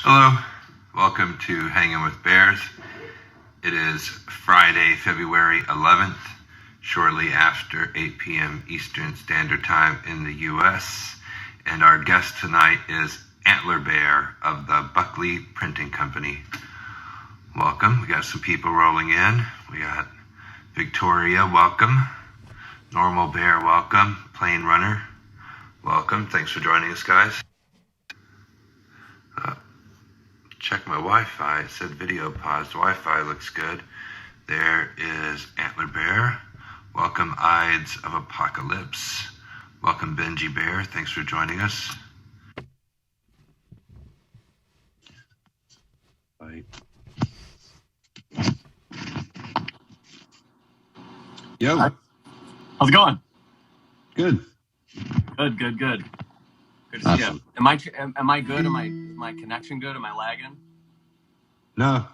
Hello, welcome to Hanging with Bears. It is Friday, February 11th, shortly after 8 p.m. Eastern Standard Time in the U.S. And our guest tonight is Antler Bear of the Buckley Printing Company. Welcome. We got some people rolling in. We got Victoria, welcome. Normal Bear, welcome. Plain Runner, welcome. Thanks for joining us, guys. Check my Wi-Fi. It said video paused. Wi-Fi looks good. There is Antler Bear. Welcome, Ides of Apocalypse. Welcome, Benji Bear. Thanks for joining us. Right. Yo. How's it going? Good. Good. Good to Awesome. see you. Am I good? Is my connection good? Am I lagging? No.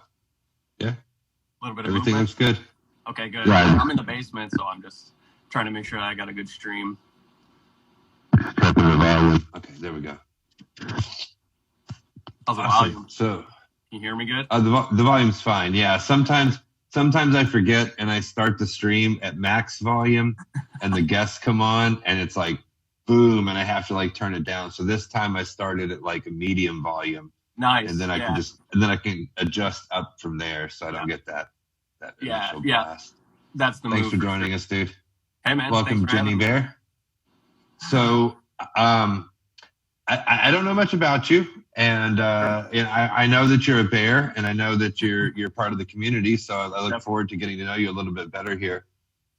Yeah. A little bit of Everything movement? looks good. Okay, good. Right. I'm in the basement, so I'm just trying to make sure I got a good stream. Okay, there we go. How's the Awesome. volume? So, Can you hear me good? the volume's fine. Yeah. Sometimes I forget and I start the stream at max volume, and the guests come on, and it's like boom, and I have to like turn it down. So this time I started at like a medium volume. Nice. And then I can adjust up from there, so I don't get that initial blast. That's the Thanks move. for joining us, dude. Hey man, Welcome, Jenny Bear. So, I don't know much about you, and I know that you're a bear, and I know that you're part of the community. So I look forward to getting to know you a little bit better here.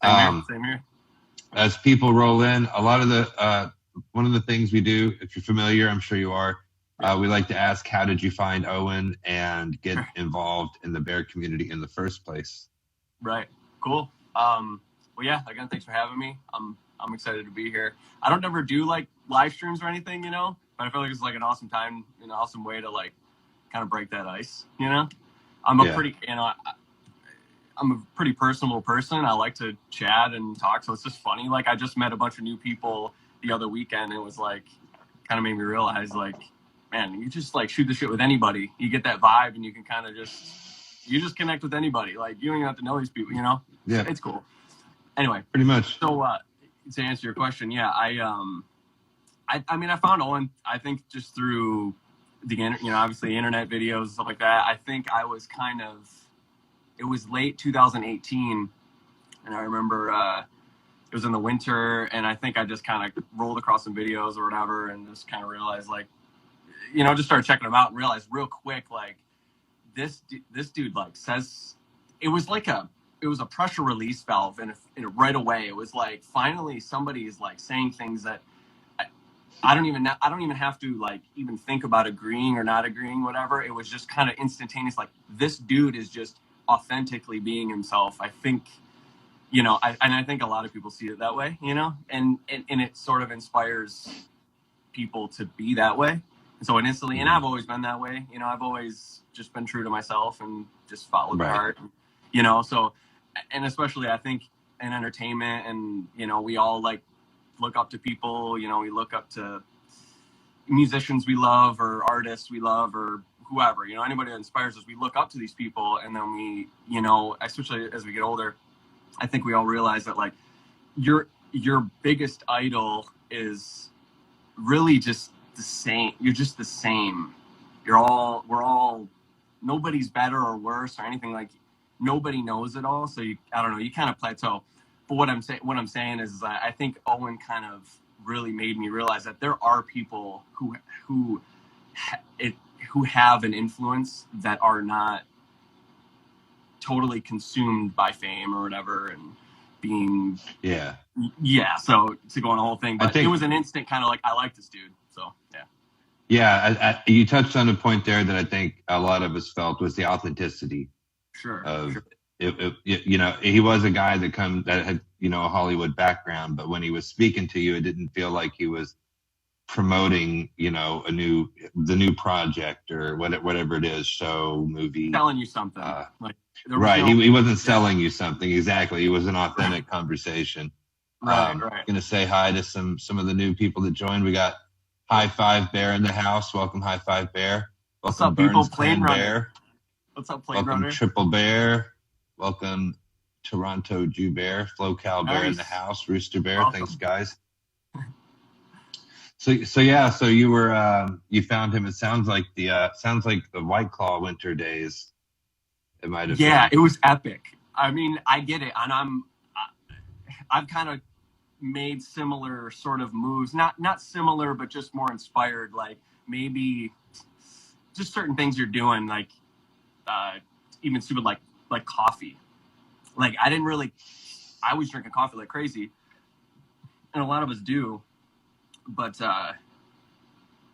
Same here. As people roll in, a lot of the one of the things we do, if you're familiar, I'm sure you are. We like to ask, how did you find Owen and get involved in the bear community in the first place? Right. Cool. Well, yeah. Again, thanks for having me. I'm excited to be here. I don't ever do like live streams or anything, but I feel like it's like an awesome time, an awesome way to like kind of break that ice. I'm a pretty personable person. I like to chat and talk, so it's just funny. Like I just met a bunch of new people the other weekend, and it was like kind of made me realize like, man, you just like shoot the shit with anybody. You get that vibe, and you can kind of just connect with anybody. Like you don't even have to know these people, Yeah, it's cool. Anyway, pretty much. So to answer your question, yeah, I found Owen, I think just through the obviously internet videos and stuff like that. I think I was it was late 2018, and I remember it was in the winter, and I think I just kind of rolled across some videos or whatever, and just kind of realized like, just started checking them out and realized real quick like this dude like says it was a pressure release valve, and right away it was like finally somebody is like saying things that I don't even have to like even think about agreeing or not agreeing, whatever. It was just kind of instantaneous. Like this dude is just authentically being himself. I think, I think a lot of people see it that way, and it sort of inspires people to be that way. And so instantly, and I've always been that way. I've always just been true to myself and just followed my heart, so, and especially I think in entertainment, and, we all like look up to people, we look up to musicians we love or artists we love or whoever, anybody that inspires us, we look up to these people. And then we, especially as we get older, I think we all realize that like your biggest idol is really just the same. You're just the same. We're all, nobody's better or worse or anything. Like nobody knows it all. So I don't know, you kind of plateau. But what I'm saying is I think Owen kind of really made me realize that there are people who have an influence that are not totally consumed by fame or whatever and being so to go on the whole thing, but it was an instant kind of like, I like this dude. So you touched on a point there that I think a lot of us felt was the authenticity. Sure. He was a guy that had a Hollywood background, but when he was speaking to you, it didn't feel like he was promoting the new project or whatever it is, show, movie, telling you something. Right. He wasn't selling you something. Exactly. It was an authentic conversation. Right. Gonna say hi to some of the new people that joined. We got High Five Bear in the house. Welcome, High Five Bear. What's Welcome, up, people? Burns Plane Clan Runner. Bear. What's up, Plane Welcome, Runner? Triple Bear. Welcome, Toronto Jew Bear. Flo Cal Bear in the Nice. house. Rooster Bear. Welcome. Thanks, guys. So you were you found him. It sounds like the White Claw winter days. It might have Yeah, been. it was epic. I mean, I get it, and I've kind of made similar sort of moves. Not similar, but just more inspired. Like maybe just certain things you're doing, like even stupid like coffee. Like I was drinking coffee like crazy, and a lot of us do. But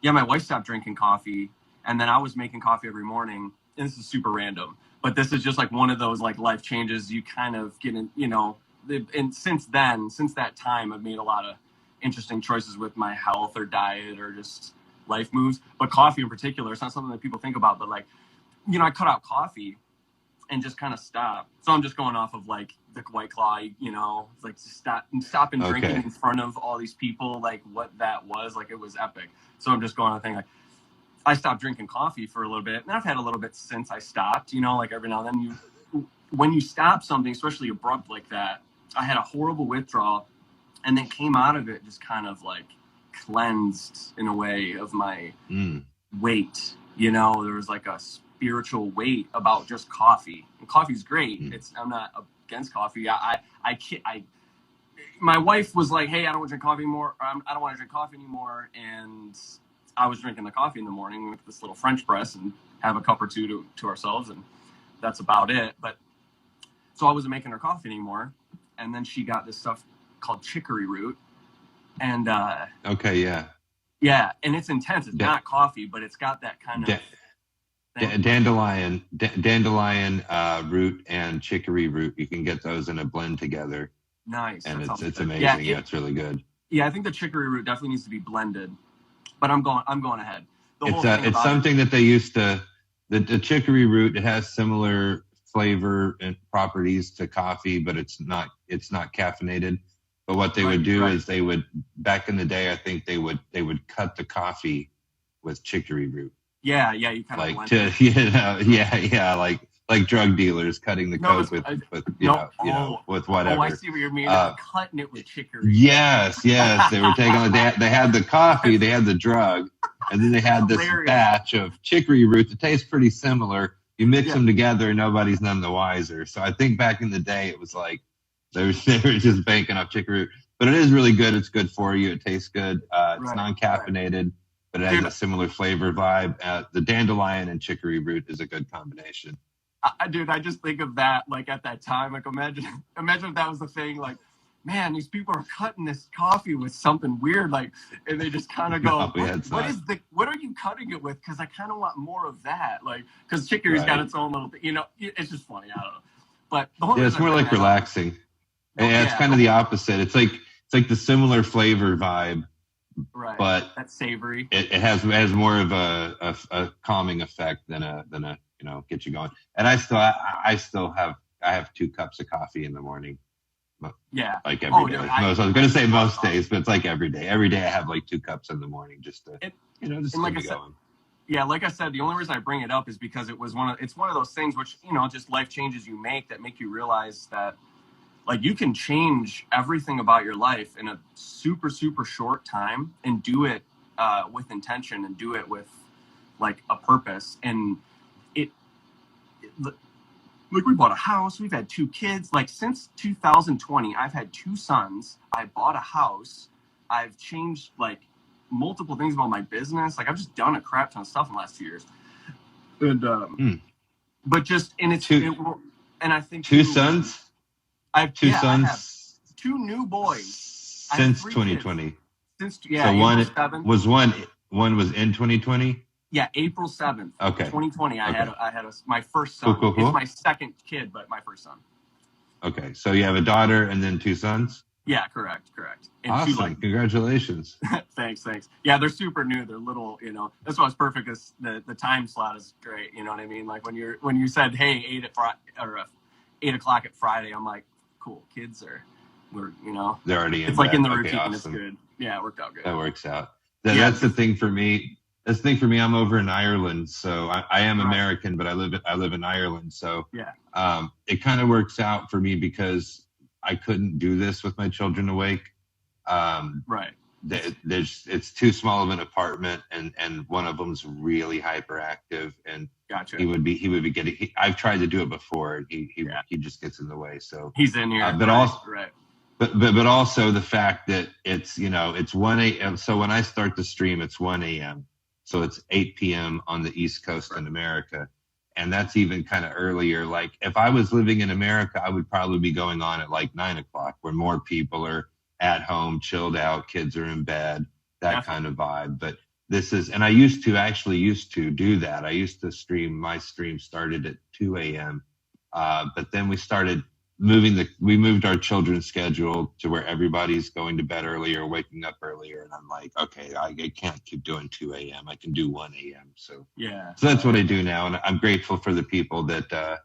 yeah, my wife stopped drinking coffee, and then I was making coffee every morning. And this is super random, but this is just like one of those like life changes you kind of get in, you know. And since that time, I've made a lot of interesting choices with my health or diet or just life moves. But coffee in particular, it's not something that people think about. But like, you know, I cut out coffee and just kind of stop. So I'm just going off of like the White Claw, you know, like stop and drinking in front of all these people, like what that was, like it was epic. So I'm just going on a thing like I stopped drinking coffee for a little bit, and I've had a little bit since I stopped, you know, like every now and then when you stop something, especially abrupt like that, I had a horrible withdrawal and then came out of it just kind of like cleansed in a way of my weight, you know, there was like a spiritual weight about just coffee. And coffee's great. I'm not against coffee. My wife was like, "Hey, I don't want to drink coffee anymore. I don't want to drink coffee anymore." And I was drinking the coffee in the morning with this little French press and have a cup or two to ourselves, and that's about it. But so I wasn't making her coffee anymore. And then she got this stuff called chicory root, and yeah, and it's intense. It's not coffee, but it's got that kind of dandelion root and chicory root. You can get those in a blend together. Nice. And it's amazing. Yeah, it's really good. Yeah, I think the chicory root definitely needs to be blended. But I'm going ahead. It's something that they used to the chicory root. It has similar flavor and properties to coffee, but it's not caffeinated. But what they would do is they would, back in the day, I think they would cut the coffee with chicory root. Yeah, you kind of like to, you know, like drug dealers cutting the coke with whatever. Oh, I see what you mean. Cutting it with chicory. Yes, they were taking. They had the coffee, they had the drug, and then they had this batch of chicory root that tastes pretty similar. You mix them together, and nobody's none the wiser. So I think back in the day, it was like they were just banking off chicory root. But it is really good. It's good for you. It tastes good. It's non-caffeinated, but it has a similar flavor vibe. The dandelion and chicory root is a good combination. Dude, I just think of that, like at that time, like imagine if that was the thing, like, man, these people are cutting this coffee with something weird, like, and they just kind of go, what are you cutting it with? Because I kind of want more of that, like, because chicory's got its own little thing, you know, it's just funny, I don't know. But the whole it's more like relaxing. It's kind of the opposite. It's like the similar flavor vibe, right? But that's savory. It has more of a calming effect than a you know, get you going. And I still have 2 cups of coffee in the morning. Yeah. Like every day. I was going to say most days, but it's like every day. Every day I have like 2 cups in the morning just to, just like get me going. Yeah, like I said, the only reason I bring it up is because it's one of those things which, you know, just life changes you make that make you realize that like you can change everything about your life in a super, super short time and do it with intention and do it with like a purpose. And like we bought a house, we've had 2 kids, like since 2020, I've had 2 sons, I bought a house, I've changed like multiple things about my business, like I've just done a crap ton of stuff in the last 2 years. And but just and it's and I think 2 sons? I have 2 sons. I have 2 new boys since 2020. Since so one was in 2020. Yeah, April 7th, okay. 2020. I had my first son. Cool. It's my second kid, but my first son. Okay, so you have a daughter and then 2 sons? Yeah, correct. And awesome, congratulations. Thanks. Yeah, they're super new. They're little, you know. That's why it's perfect. Is the time slot is great. You know what I mean? Like when you said, hey, 8 o'clock at Friday, I'm like, cool. Kids we're you know. They're already in. It's like in the routine. Awesome. It's good. Yeah, it worked out good. That works out. That's the thing for me. that's the thing for me. I'm over in Ireland, so I am Right. American, but I live in Ireland. So Yeah. it kind of works out for me because I couldn't do this with my children awake. Um, Right. it's too small of an apartment, and one of them's really hyperactive, and Gotcha. he would be getting. I've tried to do it before, and Yeah. he just gets in the way. So He's in here. but right. also Right. but also the fact that it's it's 1 a.m. So when I start the stream, it's 1 a.m. So it's 8 p.m. on the East Coast in America, and that's even kind of earlier. Like if I was living in America, I would probably be going on at like 9 o'clock, where more people are at home, chilled out, kids are in bed, that kind of vibe. But this is, and I used to do that. I used to stream. My stream started at 2 a.m. But then we moved our children's schedule to where everybody's going to bed earlier, waking up earlier, and I'm like, okay, I can't keep doing 2 a.m. I can do 1 a.m. So that's what I do now, and I'm grateful for the people that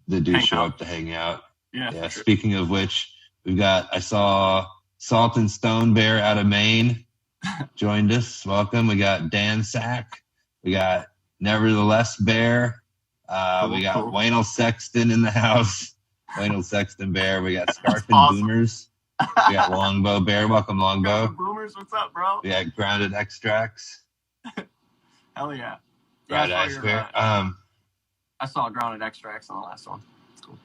do show up to hang out. Yeah. Sure. Speaking of which, I saw Salt and Stone Bear out of Maine joined us. Welcome. We got Dan Sack. We got Nevertheless Bear. We got cool. Waynell Sexton in the house. Waynell Sexton Bear. We got Scarfin awesome. Boomers. We got Longbow Bear. Welcome, Longbow. Boomers, what's up, bro? We got Grounded Extracts. Hell yeah. Grounded Ice Bear. I saw Grounded Extracts on the last one. It's cool.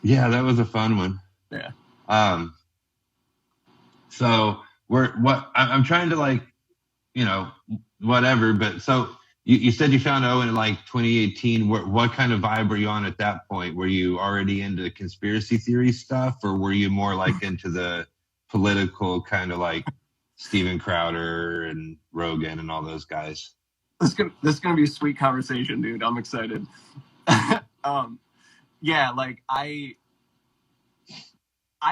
Yeah, that was a fun one. Yeah. So I'm trying to whatever, but so you said you found Owen in like 2018. What kind of vibe were you on at that point? Were you already into conspiracy theory stuff, or were you more like into the political kind of like Steven Crowder and Rogan and all those guys? This is gonna be a sweet conversation, dude. I'm excited. Yeah, like I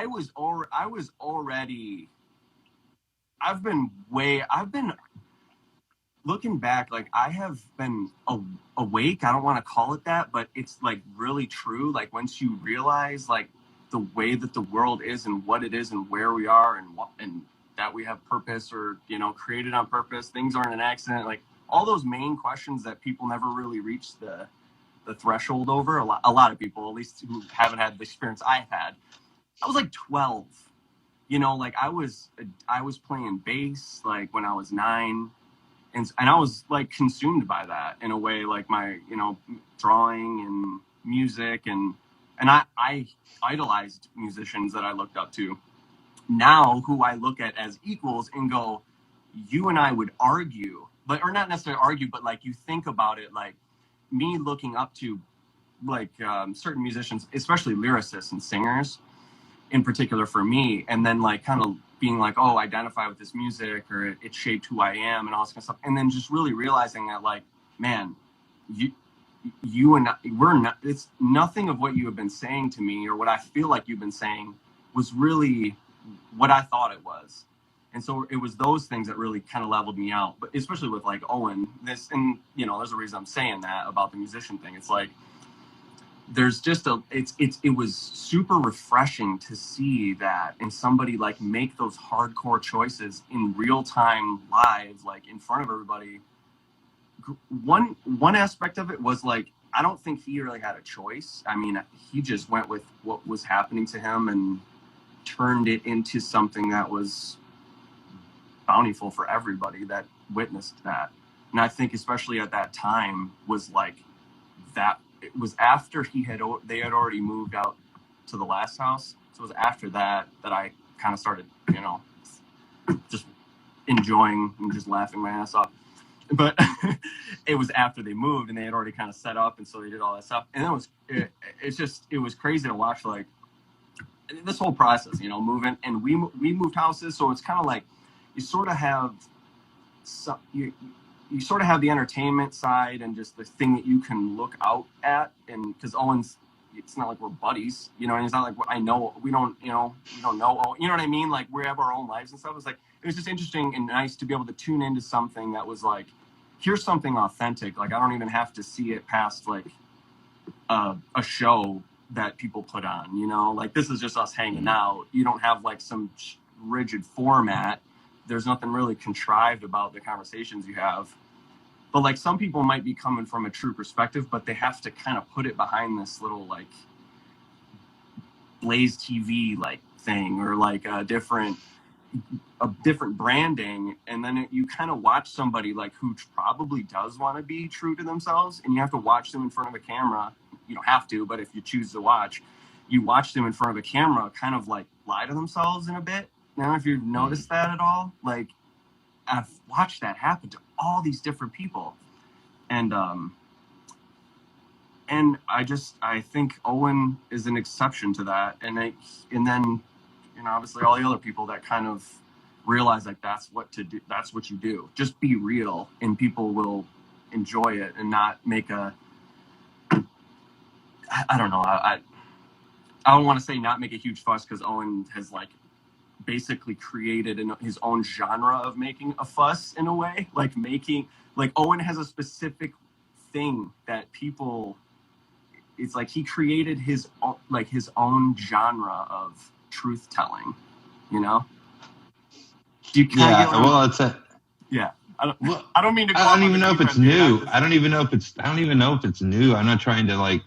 was already. I've been looking back, like I have been awake. I don't want to call it that, but it's like really true. Like once you realize like the way that the world is and what it is and where we are and that we have purpose or, created on purpose, things aren't an accident. Like all those main questions that people never really reach the threshold over. A lot of people, at least who haven't had the experience I've had. I was like 12, like I was playing bass like when I was 9. And I was like consumed by that in a way, like my, drawing and music and I idolized musicians that I looked up to. Now, who I look at as equals and go, you and I would argue, or not necessarily argue, but like you think about it, like me looking up to like certain musicians, especially lyricists and singers in particular for me, and then like kind of being like, oh, identify with this music or it shaped who I am and all this kind of stuff. And then just really realizing that like, man, you and I, we're not, it's nothing of what you have been saying to me or what I feel like you've been saying was really what I thought it was. And so it was those things that really kind of leveled me out, but especially with like Owen, and there's a reason I'm saying that about the musician thing. It's like, there's just it was super refreshing to see that and somebody like make those hardcore choices in real time live, like in front of everybody. One aspect of it was like, I don't think he really had a choice. I mean, he just went with what was happening to him and turned it into something that was bountiful for everybody that witnessed that. And I think especially at that time was like that. It was after they had already moved out to the last house. So it was after that I kind of started, just enjoying and just laughing my ass off. But it was after they moved and they had already kind of set up. And so they did all that stuff. And it was crazy to watch, like this whole process, moving. And we moved houses. So it's kind of like you sort of have you sort of have the entertainment side and just the thing that you can look out at. And because Owen's, it's not like we're buddies, and it's not like we don't know, you know what I mean? Like we have our own lives and stuff. It's like, it was just interesting and nice to be able to tune into something that was like, here's something authentic. Like I don't even have to see it past like a show that people put on, like this is just us hanging out. You don't have like some rigid format. There's nothing really contrived about the conversations you have. But like some people might be coming from a true perspective, but they have to kind of put it behind this little like Blaze TV like thing, or like a different branding, and then you kind of watch somebody like who probably does want to be true to themselves, and you have to watch them in front of a camera. You don't have to, but if you choose to watch, you watch them in front of a camera kind of like lie to themselves in a bit. Now, if you've noticed that at all, like I've watched that happen to all these different people, and I think Owen is an exception to that, and then obviously all the other people that kind of realize like that's what to do, that's what you do, just be real, and people will enjoy it and not make a I don't know, I don't want to say not make a huge fuss, because Owen has like basically created his own genre of making a fuss in a way, like Owen has a specific thing that people, it's like he created his own genre of truth telling, you know? Do you Yeah, well, it's a yeah. I don't mean to. I don't even know if it's new. I don't even know if it's new. I'm not trying to like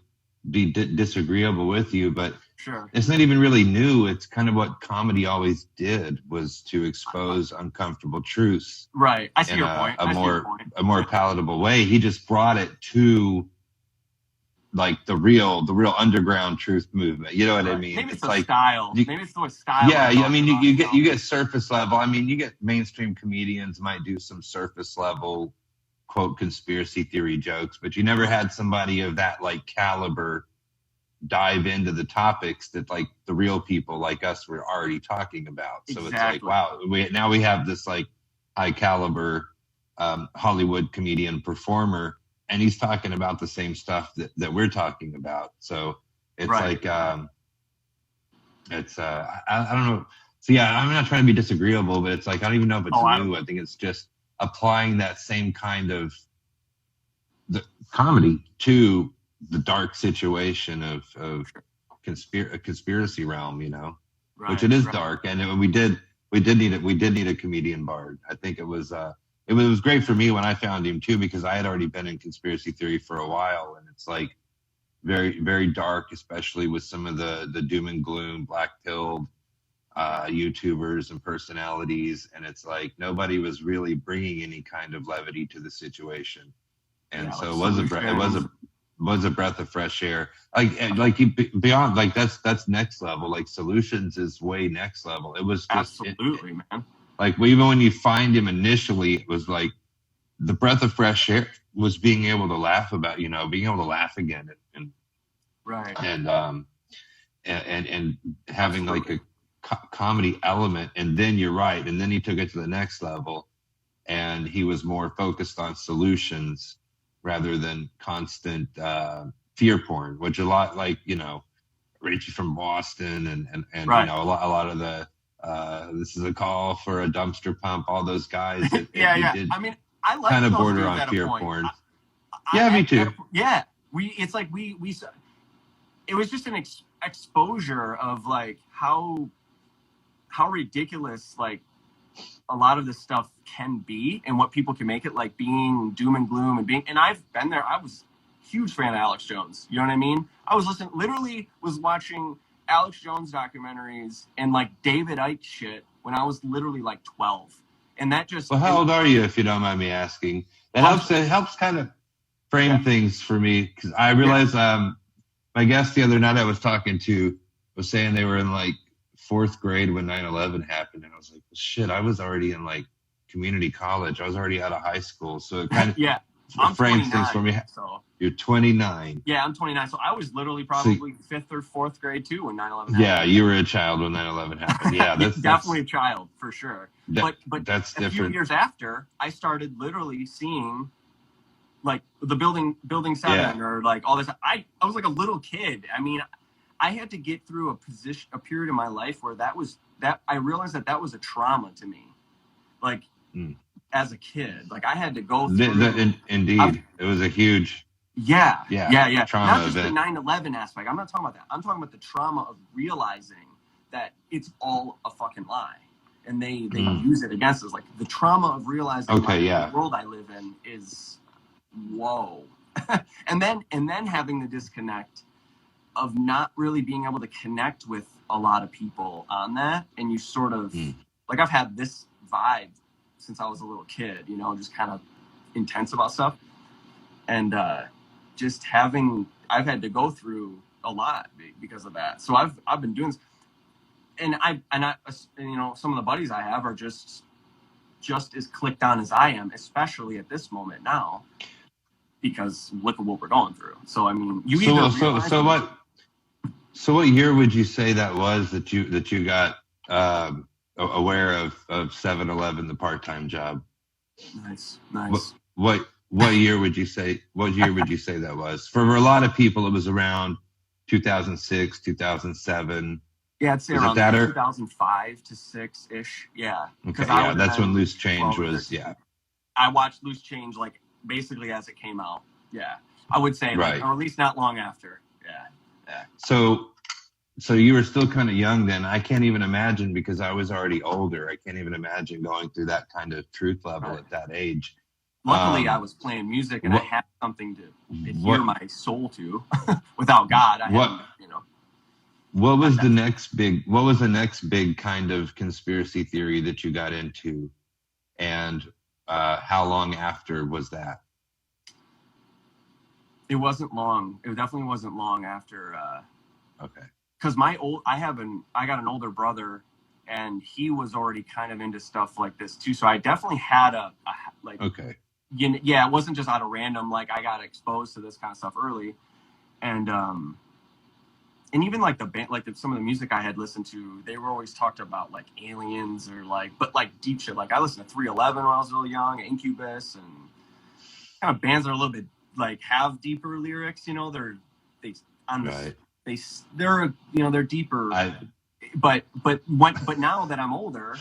be disagreeable with you, but sure, it's not even really new. It's kind of what comedy always did, was to expose uncomfortable truths. Right. I see your point. A more palatable way. He just brought it to like the real underground truth movement. You know what I mean? Maybe it's like style. Maybe it's the style. Yeah, I mean, you get surface level. I mean, you get mainstream comedians might do some surface level quote conspiracy theory jokes, but you never had somebody of that like caliber dive into the topics that like the real people like us were already talking about. So It's like, wow, we have this like high caliber Hollywood comedian performer, and he's talking about the same stuff that we're talking about. So it's like, it's, I don't know. So yeah, I'm not trying to be disagreeable, but it's like, I don't even know if it's new. I think it's just applying that same kind of the comedy to the dark situation of conspiracy realm, you know, which it is dark. And we did need a comedian bard. I think it was great for me when I found him too, because I had already been in conspiracy theory for a while, and it's like very, very dark, especially with some of the doom and gloom, black-pilled YouTubers and personalities, and it's like nobody was really bringing any kind of levity to the situation, and so it was a breath of fresh air. Beyond, like that's next level. Like Solutions is way next level. It was just absolutely, man. Like even when you find him initially, it was like the breath of fresh air was being able to laugh about, being able to laugh again, and having like a comedy element. And then you're right, and then he took it to the next level, and he was more focused on solutions rather than constant fear porn, which a lot like Richie from Boston and a lot of the. This is a call for a dumpster pump. All those guys. I mean, I like kind of border on fear porn. Me too. It was just an exposure of like how ridiculous like a lot of this stuff can be, and what people can make it like being doom and gloom, and I've been there. I was a huge fan of Alex Jones. You know what I mean? I was watching Alex Jones documentaries and like David Icke shit when I was literally like 12, and that just. Well, how old are you, if you don't mind me asking? It helps kind of frame things for me, because I realized my guest the other night I was talking to was saying they were in like 4th grade when 9/11 happened, and I was like, well, shit, I was already in like community college. I was already out of high school, so it kind of frames things for me. So. You're 29. Yeah, I'm 29. So I was literally probably 5th or 4th grade too when 9/11 happened. Yeah, you were a child when 9/11 happened. Yeah, that's definitely a child for sure. But that's a different. few years after, I started literally seeing like the building 7 or like all this. I was like a little kid. I mean, I had to get through a period in my life where I realized that was a trauma to me. Like as a kid, like I had to go through. Indeed, it was a huge. Yeah. Trauma Not just event. the 9/11 aspect. I'm not talking about that. I'm talking about the trauma of realizing that it's all a fucking lie, and they use it against us. Like the trauma of realizing the world I live in is whoa. and then having the disconnect of not really being able to connect with a lot of people on that, and you sort of like, I've had this vibe since I was a little kid, you know, just kind of intense about stuff, and I've had to go through a lot because of that. So I've been doing this, and I you know, some of the buddies I have are just as clicked on as I am, especially at this moment now, because look at what we're going through. So I mean, so what year would you say that was that you got aware of 7-Eleven, the part-time job? Nice. What year would you say? What year would you say that was? For a lot of people, it was around 2006, 2007. Yeah, I'd say around 2005 to 6 ish. Yeah. Okay. Yeah, that's when Loose Change was. Yeah. I watched Loose Change like basically as it came out. Yeah, I would say, right, like, or at least not long after. Yeah. So you were still kind of young then. I can't even imagine, because I was already older. I can't even imagine going through that kind of truth level at that age. Luckily, I was playing music and I had something to adhere my soul to. Without God, I had, you know. What was the next big kind of conspiracy theory that you got into, and how long after was that? It wasn't long. It definitely wasn't long after. Okay. Because I got an older brother, and he was already kind of into stuff like this too. So I definitely had Okay. Yeah, it wasn't just out of random. Like, I got exposed to this kind of stuff early, and even like the band, like some of the music I had listened to, they were always talked about like aliens or but like deep shit. Like, I listened to 311 when I was really young, Incubus, and kind of bands that are a little bit like have deeper lyrics. You know, they're deeper. But now that I'm older,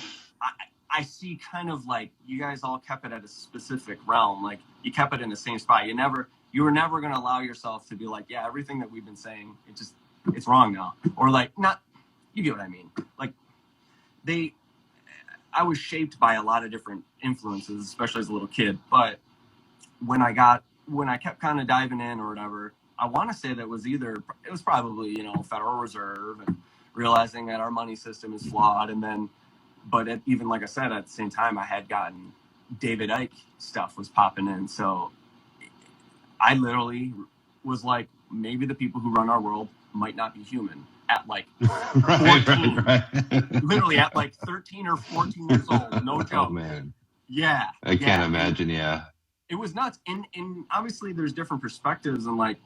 I see kind of like you guys all kept it at a specific realm. Like, you kept it in the same spot. You were never going to allow yourself to be like, yeah, everything that we've been saying, it's wrong now. Or like, not, you get what I mean? Like, I was shaped by a lot of different influences, especially as a little kid. But when I kept kind of diving in or whatever, I want to say that it was probably, you know, Federal Reserve and realizing that our money system is flawed. And then, even like I said, at the same time, I had gotten David Icke stuff was popping in. So I literally was like, maybe the people who run our world might not be human at like 14. Right. Literally at like 13 or 14 years old. No joke. Oh, man. Yeah. I can't imagine. Yeah. It was nuts. And obviously there's different perspectives, and like,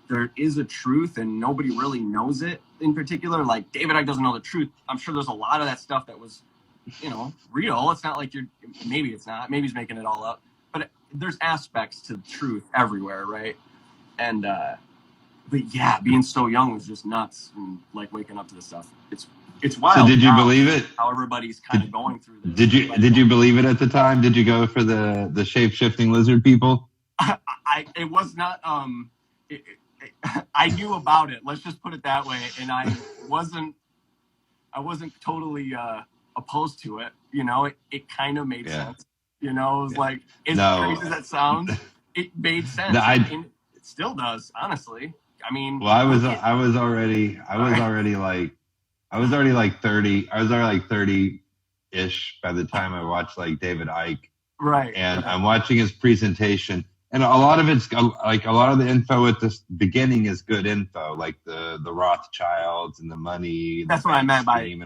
there is a truth and nobody really knows it in particular. Like, David Icke doesn't know the truth. I'm sure there's a lot of that stuff that was, you know, real. It's not like maybe it's not. Maybe he's making it all up. But there's aspects to truth everywhere, right? And but yeah, being so young was just nuts, and like waking up to this stuff. It's wild. So did you believe it? How everybody's kind of going through this. Did you believe it at the time? Did you go for the shape-shifting lizard people? It was not. I knew about it. Let's just put it that way, and I wasn't totally opposed to it. You know, it kind of made sense. You know, it was like, as crazy as that sounds, it made sense. And it still does, honestly. I mean, well, I was already like 30. I was already like 30-ish by the time I watched like David Icke. Right. And I'm watching his presentation, and a lot of it's like, a lot of the info at the beginning is good info, like the Rothschilds and the money. That's what I meant by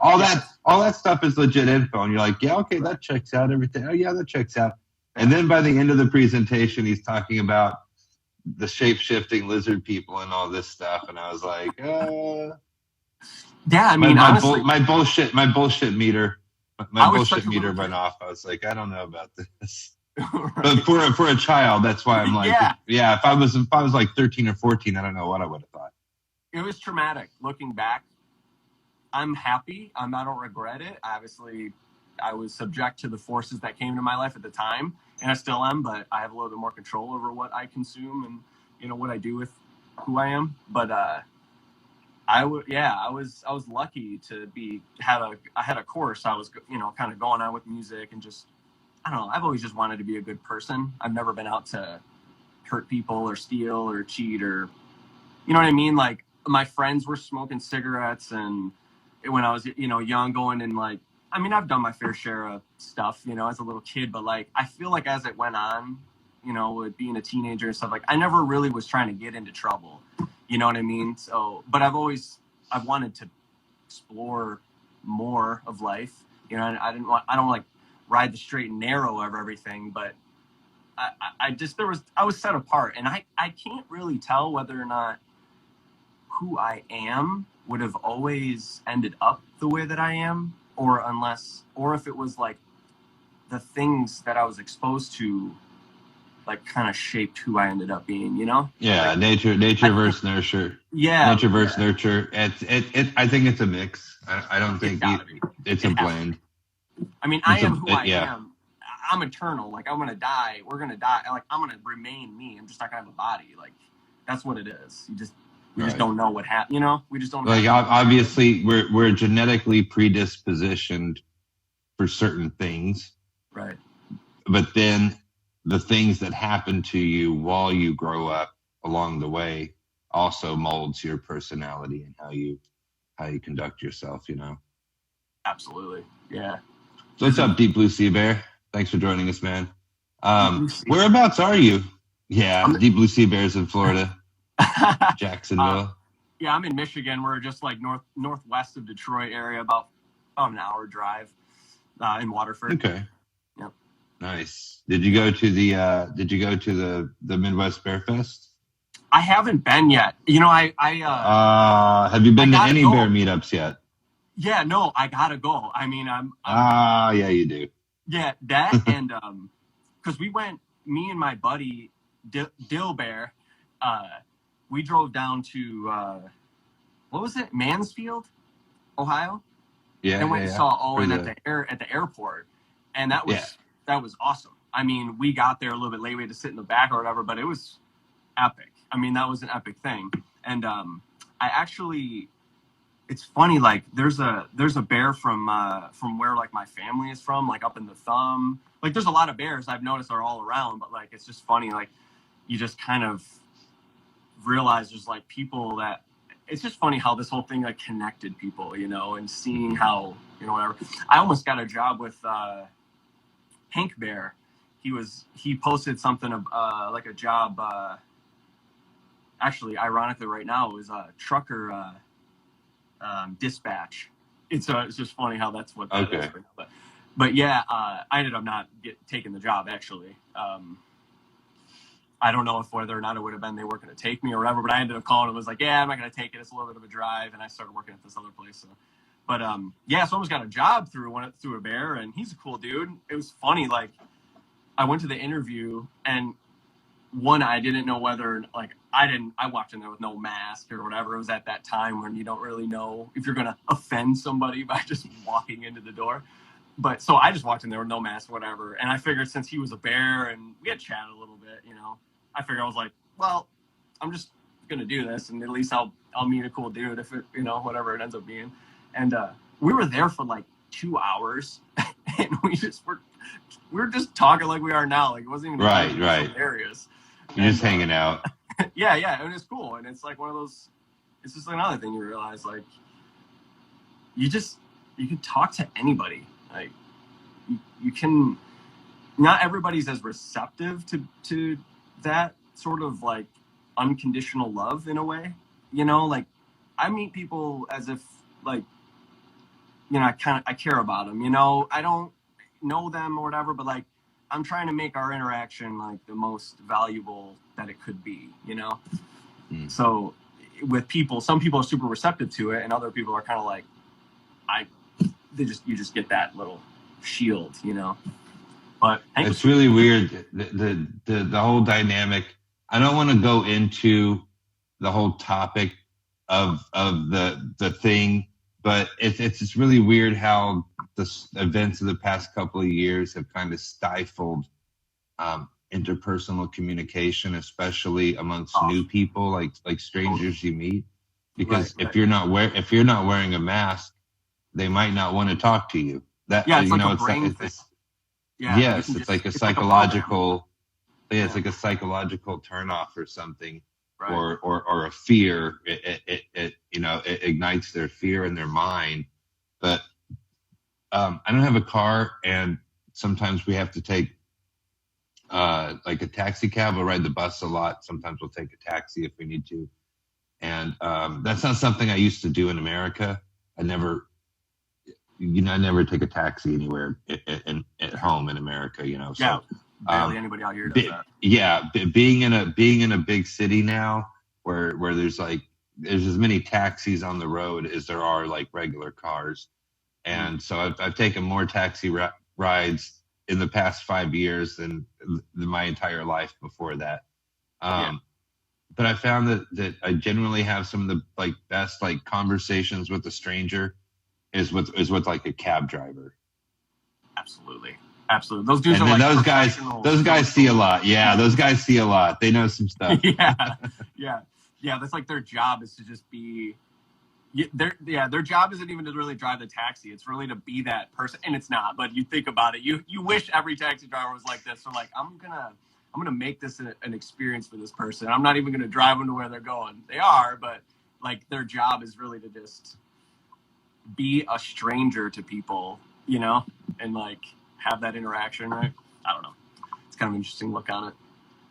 all that stuff is legit info, and you're like, yeah, okay, that checks out. Everything. Oh yeah, that checks out. And then by the end of the presentation, he's talking about the shape-shifting lizard people and all this stuff, and I was like, yeah, I mean, honestly, my bullshit meter went off. I was like, I don't know about this. Right. But for a child, that's why I'm like, yeah. If I was like 13 or 14, I don't know what I would have thought. It was traumatic. Looking back, I'm happy. I don't regret it. Obviously, I was subject to the forces that came into my life at the time, and I still am. But I have a little bit more control over what I consume and, you know, what I do with who I am. But I was lucky to I had a course I was, you know, kind of going on with music, and just, I don't know, I've always just wanted to be a good person. I've never been out to hurt people or steal or cheat or, you know what I mean? Like my friends were smoking cigarettes and when I was, young going and like, I mean, I've done my fair share of stuff, as a little kid, but like, I feel like as it went on, with being a teenager and stuff, like I never really was trying to get into trouble, you know what I mean? So, but I've wanted to explore more of life, and I don't like ride the straight and narrow of everything, but I was set apart, and I can't really tell whether or not who I am would have always ended up the way that I am, or if it was like the things that I was exposed to, like kind of shaped who I ended up being, Yeah, like, nature versus nurture. Yeah, nature versus nurture. I think it's a mix. I don't think it's a blend. I mean, I am who I am. I'm eternal. Like I'm gonna die. We're gonna die. Like I'm gonna remain me. I'm just not gonna have a body. Like that's what it is. We just don't know what happened. We just don't. Like obviously, we're genetically predispositioned for certain things, right? But then the things that happen to you while you grow up along the way also molds your personality and how you conduct yourself. Absolutely, yeah. So what's up, Deep Blue Sea Bear? Thanks for joining us, man. Whereabouts are you? Yeah, Deep Blue Sea Bears in Florida. Jacksonville. Yeah, I'm in Michigan. We're just like northwest of Detroit area, about an hour drive in Waterford. Okay. Yep. Nice. Did you go to the Midwest Bear Fest? I haven't been yet. Have you been to any bear meetups yet? Yeah, no, I gotta go. I mean, yeah, you do. Yeah, that and because we went, me and my buddy Dill Bear, we drove down to what was it, Mansfield, Ohio? Yeah, and went and saw Owen at the airport, and that was awesome. I mean, we got there a little bit late. We had to sit in the back or whatever, but it was epic. I mean, that was an epic thing. And it's funny. Like, there's a bear from where like my family is from, like up in the thumb. Like, there's a lot of bears I've noticed are all around, but like it's just funny. Like, you just kind of realize there's like people that. It's just funny how this whole thing like connected people, and seeing how, whatever. I almost got a job with Hank Bear. He posted something of like a job. Actually, ironically, right now is a trucker dispatch. It's just funny how that's what that is right now. But yeah, I ended up not taking the job actually. I don't know whether or not it would have been they weren't going to take me or whatever, but I ended up calling and was like, yeah, I'm not going to take it. It's a little bit of a drive. And I started working at this other place. So. But yeah, so I almost got a job through a bear, and he's a cool dude. It was funny. Like, I went to the interview, and I didn't know whether, like, I walked in there with no mask or whatever. It was at that time when you don't really know if you're going to offend somebody by just walking into the door. But so I just walked in there with no mask, whatever. And I figured since he was a bear and we had chatted a little bit, I figured I was like, well, I'm just going to do this. And at least I'll meet a cool dude if it, whatever it ends up being. And we were there for like 2 hours and we were just talking like we are now. Like it wasn't even right. hilarious. You're just hanging out. Yeah. And it's cool. And it's like one of those, it's just another thing you realize, like, you can talk to anybody. Like you can, not everybody's as receptive to that sort of like unconditional love in a way, like I meet people as if like, I care about them, I don't know them or whatever, but like, I'm trying to make our interaction like the most valuable that it could be, So with people, some people are super receptive to it and other people are kind of like, you just get that little shield, But it's really weird. The whole dynamic. I don't want to go into the whole topic of the thing, but it's just really weird how the events of the past couple of years have kind of stifled interpersonal communication, especially amongst new people, like strangers you meet. Because if you're not wearing a mask, they might not want to talk to you. That it's like a brain thing. Yes, it's like a psychological it's like a psychological turnoff or something, Right. or a fear. It ignites their fear in their mind. But I don't have a car, and sometimes we have to take like a taxi cab. We'll ride the bus a lot. Sometimes we'll take a taxi if we need to. And that's not something I used to do in America. I never take a taxi anywhere at home in America. So, Yeah, barely anybody out here does that. Yeah, being in a big city now, where there's as many taxis on the road as there are like regular cars, and so I've taken more taxi rides in the past 5 years than my entire life before that. But I found that I generally have some of the best conversations with a stranger is with like a cab driver. Absolutely. Those dudes and are those guys see a lot. Yeah, those guys see a lot. They know some stuff. Yeah. That's like their job is to just be. Their job isn't even to really drive the taxi. It's really to be that person, and it's not. But you think about it, you wish every taxi driver was like this. They're like, I'm gonna make this an experience for this person. I'm not even gonna drive them to where they're going. They are, but like their job is really to just be a stranger to people, and like have that interaction. Right? I don't know. It's kind of an interesting look on it.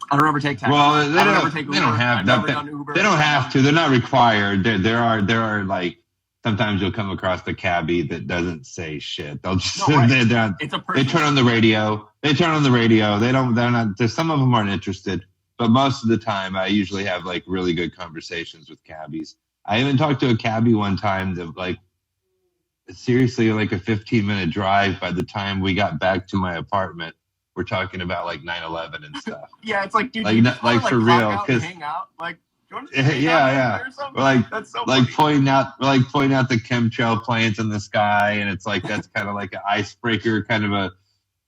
I don't ever take taxis. Well, they don't have that. They don't have to. They're not required. There are like sometimes you'll come across the cabbie that doesn't say shit. They'll just they turn on the radio. They don't. They're not. Some of them aren't interested, but most of the time, I usually have like really good conversations with cabbies. I even talked to a cabbie one time that seriously like a 15-minute drive. By the time we got back to my apartment, we're talking about like 9/11 and stuff. Yeah, it's like, dude, like for real, because hang out, like, yeah. We're that's so funny. pointing out the chemtrail planes in the sky, and it's like that's kind of like an icebreaker, kind of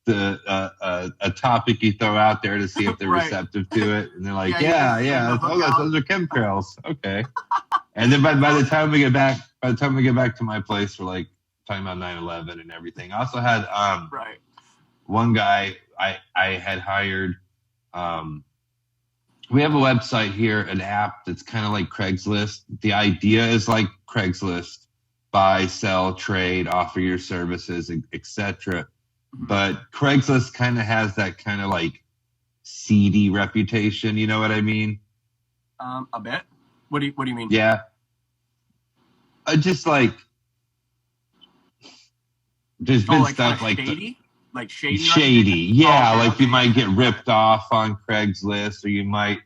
a topic you throw out there to see if they're receptive to it, and they're like, those are chemtrails, okay. And then by the time we get back to my place, we're like talking about 9/11 and everything. I also had one guy I had hired. We have a website here, an app that's kind of like Craigslist. The idea is like Craigslist: buy, sell, trade, offer your services, etc. But Craigslist kind of has that kind of like seedy reputation. You know what I mean? A bit. What do you mean? Yeah. Just like there's been stuff like shady? Like shady? Yeah. You might get ripped off on Craigslist, or you might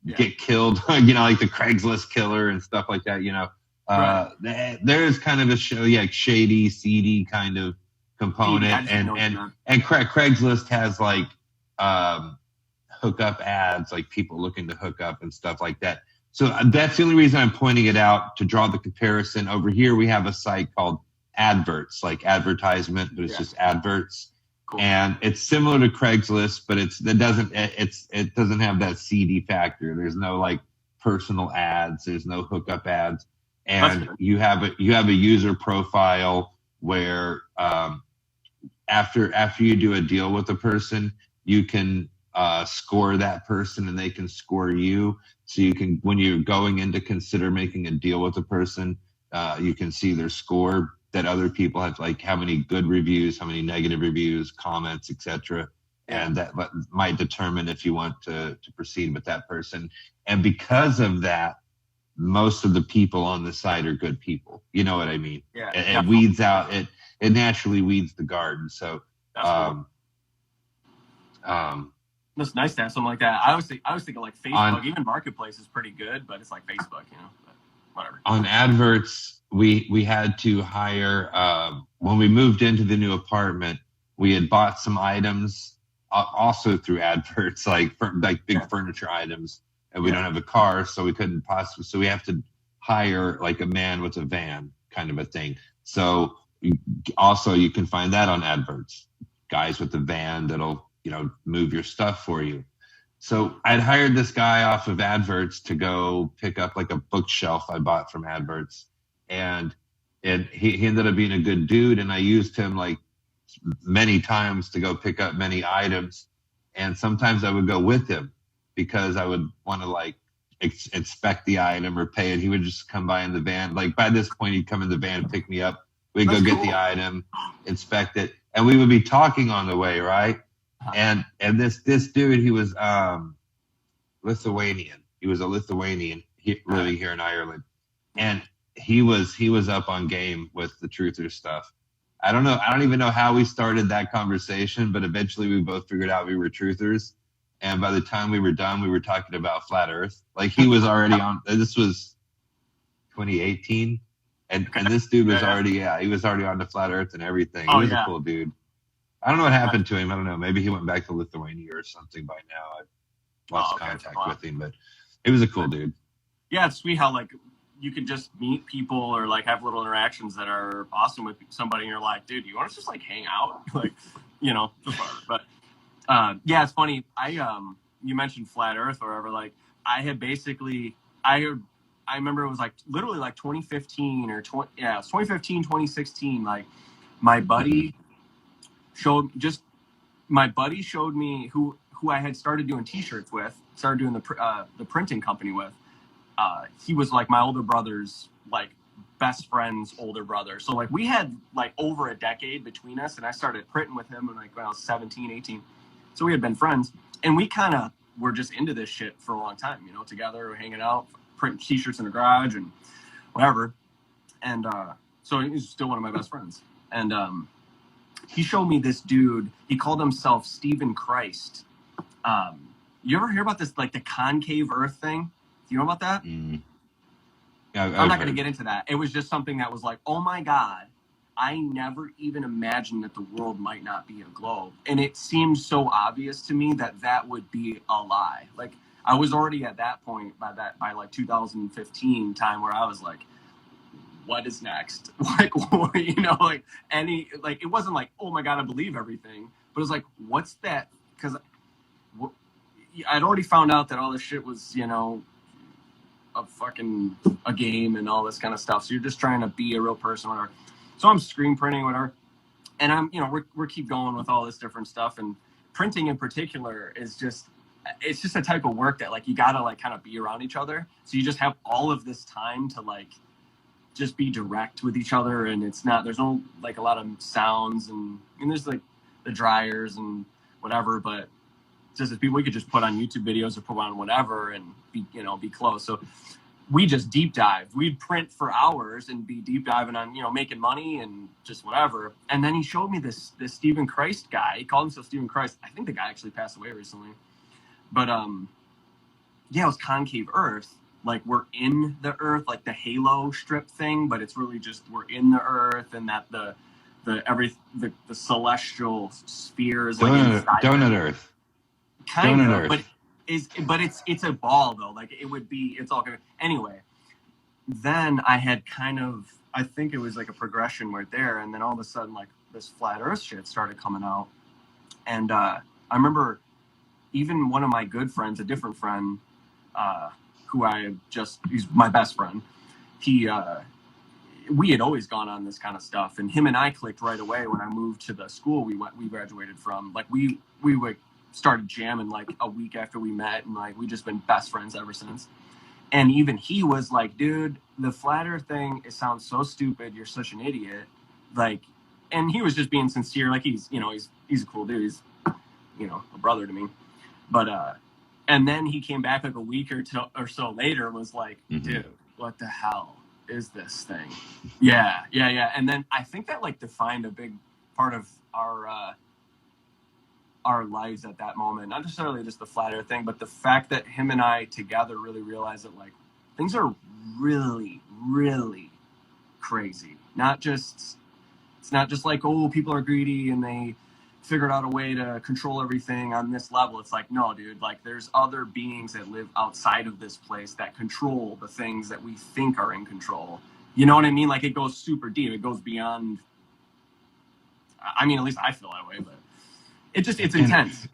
get killed, like the Craigslist killer and stuff like that, There's kind of a shady, seedy kind of component. And Craigslist has like hookup ads, like people looking to hook up and stuff like that. So that's the only reason I'm pointing it out, to draw the comparison. Over here, we have a site called Adverts, like advertisement, but it's just adverts. Cool. And it's similar to Craigslist, but it doesn't have that seedy factor. There's no like personal ads. There's no hookup ads, and you have a user profile where after you do a deal with a person, you can score that person and they can score you. So you can, when you're going in to consider making a deal with a person, you can see their score, that other people have, like how many good reviews, how many negative reviews, comments, etc. And that might determine if you want to proceed with that person. And because of that, most of the people on the site are good people. You know what I mean? Yeah. It weeds out, it naturally weeds the garden. So cool. That's nice to have something like that. I was thinking like Facebook, even Marketplace is pretty good, but it's like Facebook, but whatever. On Adverts, we had to hire, when we moved into the new apartment, we had bought some items also through Adverts, like big furniture items, and we don't have a car, so we couldn't possibly, so we have to hire like a man with a van kind of a thing. So also you can find that on Adverts, guys with a van that'll move your stuff for you. So I'd hired this guy off of Adverts to go pick up like a bookshelf I bought from Adverts, and he ended up being a good dude, and I used him like many times to go pick up many items. And sometimes I would go with him because I would want to like inspect the item or pay it. He would just come by in the van. Like by this point, he'd come in the van, pick me up. We'd go get the item, inspect it, and we would be talking on the way, right? And this dude, he was Lithuanian. He was a Lithuanian living here in Ireland, and he was up on game with the truther stuff. I don't even know how we started that conversation, but eventually we both figured out we were truthers. And by the time we were done, we were talking about flat Earth. Like he was already on. This was 2018, and this dude was he was already on the flat Earth and everything. He was a cool dude. I don't know what happened to him. I don't know. Maybe he went back to Lithuania or something by now. I've lost contact with him, but he was a cool dude. Yeah, it's sweet how like you can just meet people or like have little interactions that are awesome with somebody, and you're like, dude, you want to just like hang out, like, you know. But yeah, it's funny. You mentioned flat Earth or whatever. Like I had basically I remember it was like literally like 2015 or it was 2015, 2016. Like my buddy showed me who I had started doing T-shirts with, started doing the printing company with. He was like my older brother's like best friend's older brother. So like we had like over a decade between us, and I started printing with him when I was 17, 18. So we had been friends, and we kind of were just into this shit for a long time, you know, together, hanging out, printing T-shirts in the garage and whatever. And so he's still one of my best friends. And he showed me this dude. He called himself Stephen Christ. You ever hear about this, like the concave Earth thing? Do you know about that? Yeah, I'm not going to get into that. It was just something that was like, oh my God, I never even imagined that the world might not be a globe. And it seemed so obvious to me that would be a lie. Like I was already at that point by like 2015 time where I was like, what is next? Like, you know, like it wasn't like, oh my God, I believe everything, but it was like, what's that? Because I'd already found out that all this shit was, you know, a game and all this kind of stuff. So you're just trying to be a real person, whatever. So I'm screen printing, whatever. And I'm, you know, we're keep going with all this different stuff. And printing in particular is it's just a type of work that like, you got to like kind of be around each other. So you just have all of this time to like, just be direct with each other. And there's no like a lot of sounds and there's like the dryers and whatever, but just as people, we could just put on YouTube videos or put on whatever and be close. So we just deep dive. We'd print for hours and be deep diving on, you know, making money and just whatever. And then he showed me this Stephen Christ guy. He called himself Stephen Christ. I think the guy actually passed away recently. But yeah, it was concave Earth. Like we're in the Earth, like the halo strip thing, but it's really just we're in the Earth, and that the celestial spheres like donut Earth. Kind of, but it's a ball though. Like it's all good. Anyway, then I had I think it was like a progression right there, and then all of a sudden like this flat Earth shit started coming out, and I remember even one of my good friends, a different friend, who he's my best friend. We had always gone on this kind of stuff, and him and I clicked right away when I moved to the school we graduated from. Like we started jamming like a week after we met, and like we just been best friends ever since. And even he was like, dude, the flat Earth thing, it sounds so stupid, you're such an idiot. Like, and he was just being sincere. Like he's a cool dude, he's a brother to me. But and then he came back like a week or so later and was like, dude, what the hell is this thing? Yeah. And then I think that like defined a big part of our lives at that moment. Not necessarily just the flat Earth thing, but the fact that him and I together really realized that like things are really, really crazy. It's not just like, oh, people are greedy and they figured out a way to control everything on this level. It's like, no, dude, like there's other beings that live outside of this place that control the things that we think are in control. You know what I mean? Like it goes super deep. It goes beyond, I mean, at least I feel that way, but it's intense.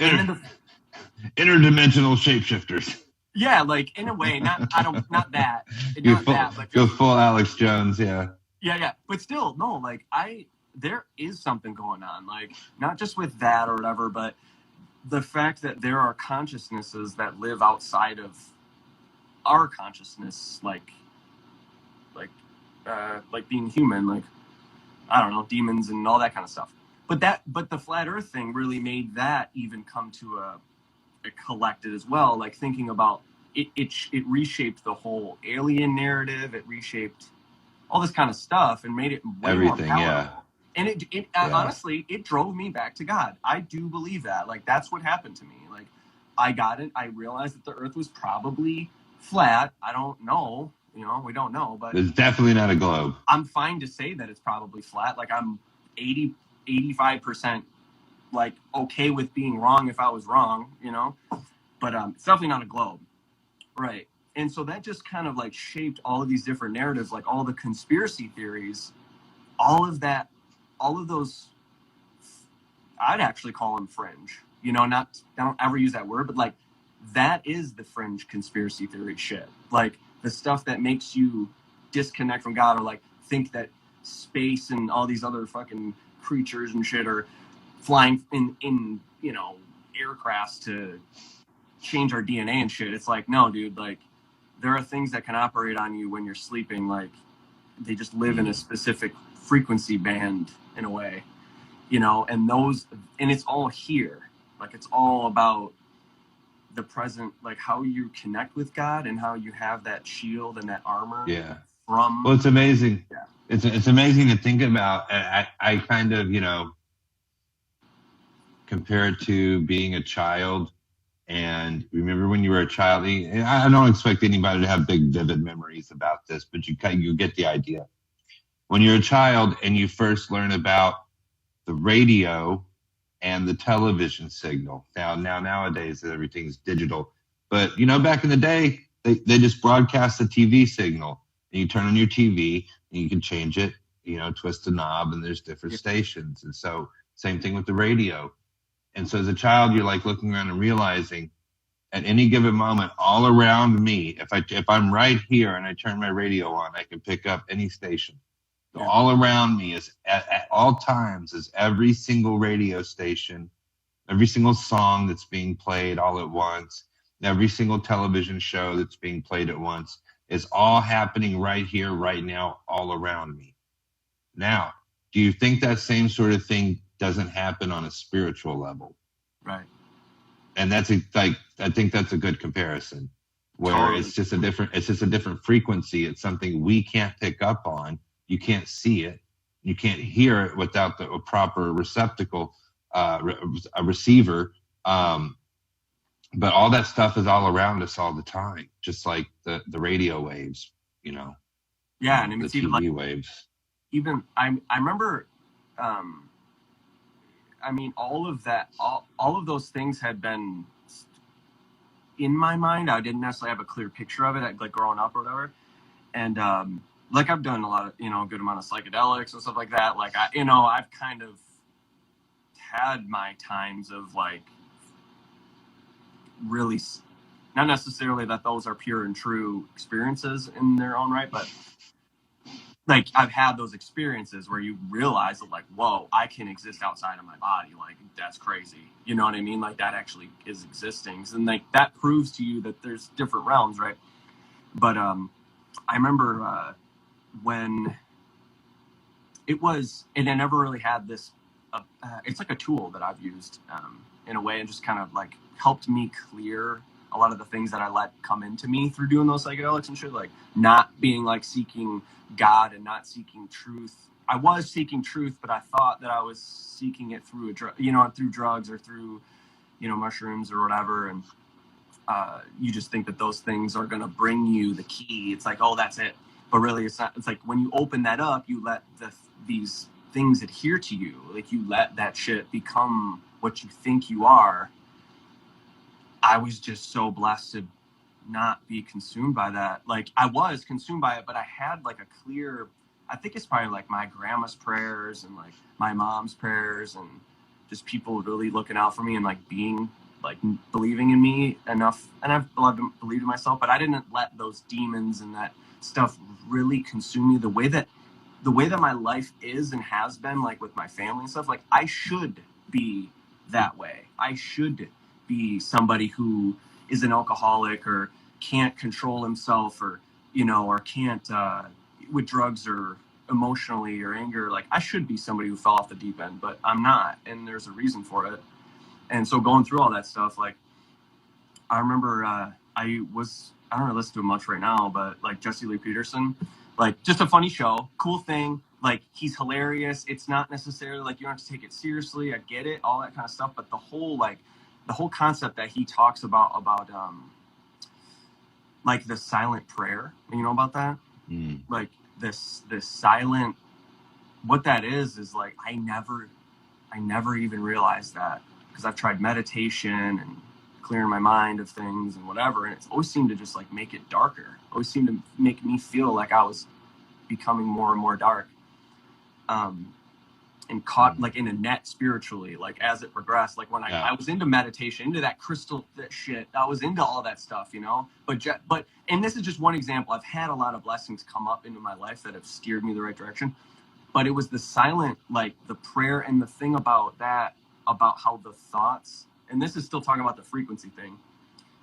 Interdimensional shapeshifters. Yeah, like in a way, not that. Go full Alex Jones, yeah. Yeah. But still, no, like there is something going on, like not just with that or whatever, but the fact that there are consciousnesses that live outside of our consciousness, like being human, like, I don't know, demons and all that kind of stuff. But the flat Earth thing really made that even come to a collected as well. Like thinking about it reshaped the whole alien narrative. It reshaped all this kind of stuff and made it way Everything, more yeah. palatable. And it Yeah. honestly, it drove me back to God. I do believe that. Like that's what happened to me. Like I got it. I realized that the Earth was probably flat. I don't know. You know, we don't know, but It's definitely not a globe. I'm fine to say that it's probably flat. Like I'm 85% like okay with being wrong if I was wrong, you know, but it's definitely not a globe. Right. And so that just kind of like shaped all of these different narratives, like all the conspiracy theories, all of that, all of those, I'd actually call them fringe, you know, I don't ever use that word, but like that is the fringe conspiracy theory shit. Like the stuff that makes you disconnect from God, or like think that space and all these other fucking creatures and shit are flying in you know, aircrafts to change our DNA and shit. It's like, no, dude, like there are things that can operate on you when you're sleeping. Like they just live in a specific frequency band in a way, you know, and it's all here. Like it's all about the present, like how you connect with God and how you have that shield and that armor. Yeah. From Well, it's amazing. Yeah. It's amazing to think about. I kind of, you know, compare it to being a child. And remember when you were a child, I don't expect anybody to have big, vivid memories about this, but you get the idea. When you're a child and you first learn about the radio and the television signal. Nowadays everything's digital, but you know, back in the day, they just broadcast the TV signal, and you turn on your TV and you can change it, you know, twist a knob, and there's different stations. And so same thing with the radio. And so as a child, you're like looking around and realizing at any given moment, all around me, if I'm right here and I turn my radio on, I can pick up any station. So all around me is at all times is every single radio station, every single song that's being played all at once, every single television show that's being played at once is all happening right here, right now, all around me. Now, do you think that same sort of thing doesn't happen on a spiritual level? Right. And I think that's a good comparison, where totally. It's just a different frequency. It's something we can't pick up on. You can't see it. You can't hear it without a proper receptacle, a receiver. But all that stuff is all around us all the time, just like the radio waves, you know. Yeah, and it's even TV waves. Even I remember, I mean, all of that, all of those things had been in my mind. I didn't necessarily have a clear picture of it, like growing up or whatever. And like I've done a lot of, you know, a good amount of psychedelics and stuff like that. Like I've kind of had my times of like really, not necessarily that those are pure and true experiences in their own right, but like I've had those experiences where you realize that like, whoa, I can exist outside of my body. Like that's crazy. You know what I mean? Like that actually is existing. And like that proves to you that there's different realms, right? But I remember when it was, and I never really had this, it's like a tool that I've used in a way, and just kind of like helped me clear a lot of the things that I let come into me through doing those psychedelics and shit, like not being like seeking God and not seeking truth. I was seeking truth, but I thought that I was seeking it through through drugs or through, you know, mushrooms or whatever. And you just think that those things are going to bring you the key. It's like, oh, that's it. But really it's not. It's like when you open that up, you let these things adhere to you. Like you let that shit become what you think you are. I was just so blessed to not be consumed by that. Like I was consumed by it, but I had like a clear, I think it's probably like my grandma's prayers and like my mom's prayers and just people really looking out for me and like being like believing in me enough. And I've believed in myself, but I didn't let those demons and that stuff really consume me the way that my life is and has been, like with my family and stuff. Like I should be that way. I should be somebody who is an alcoholic or can't control himself, or or can't with drugs or emotionally or anger. Like, I should be somebody who fell off the deep end, but I'm not, and there's a reason for it. And so going through all that stuff, like, I remember I don't listen to him much right now, but like Jesse Lee Peterson, like, just a funny show, cool thing. Like, he's hilarious. It's not necessarily like you don't have to take it seriously. I get it, all that kind of stuff. But the whole concept that he talks about like the silent prayer, you know about that? Like this silent, what that is like, I never even realized that, because I've tried meditation and clearing my mind of things and whatever, and it's always seemed to just like make it darker. Always seemed to make me feel like I was becoming more and more dark, and caught like in a net spiritually, like as it progressed. Like when I was into meditation, into that crystal shit, I was into all that stuff, but and this is just one example. I've had a lot of blessings come up into my life that have steered me the right direction, but it was the silent, like the prayer, and the thing about that, about how the thoughts, and this is still talking about the frequency thing,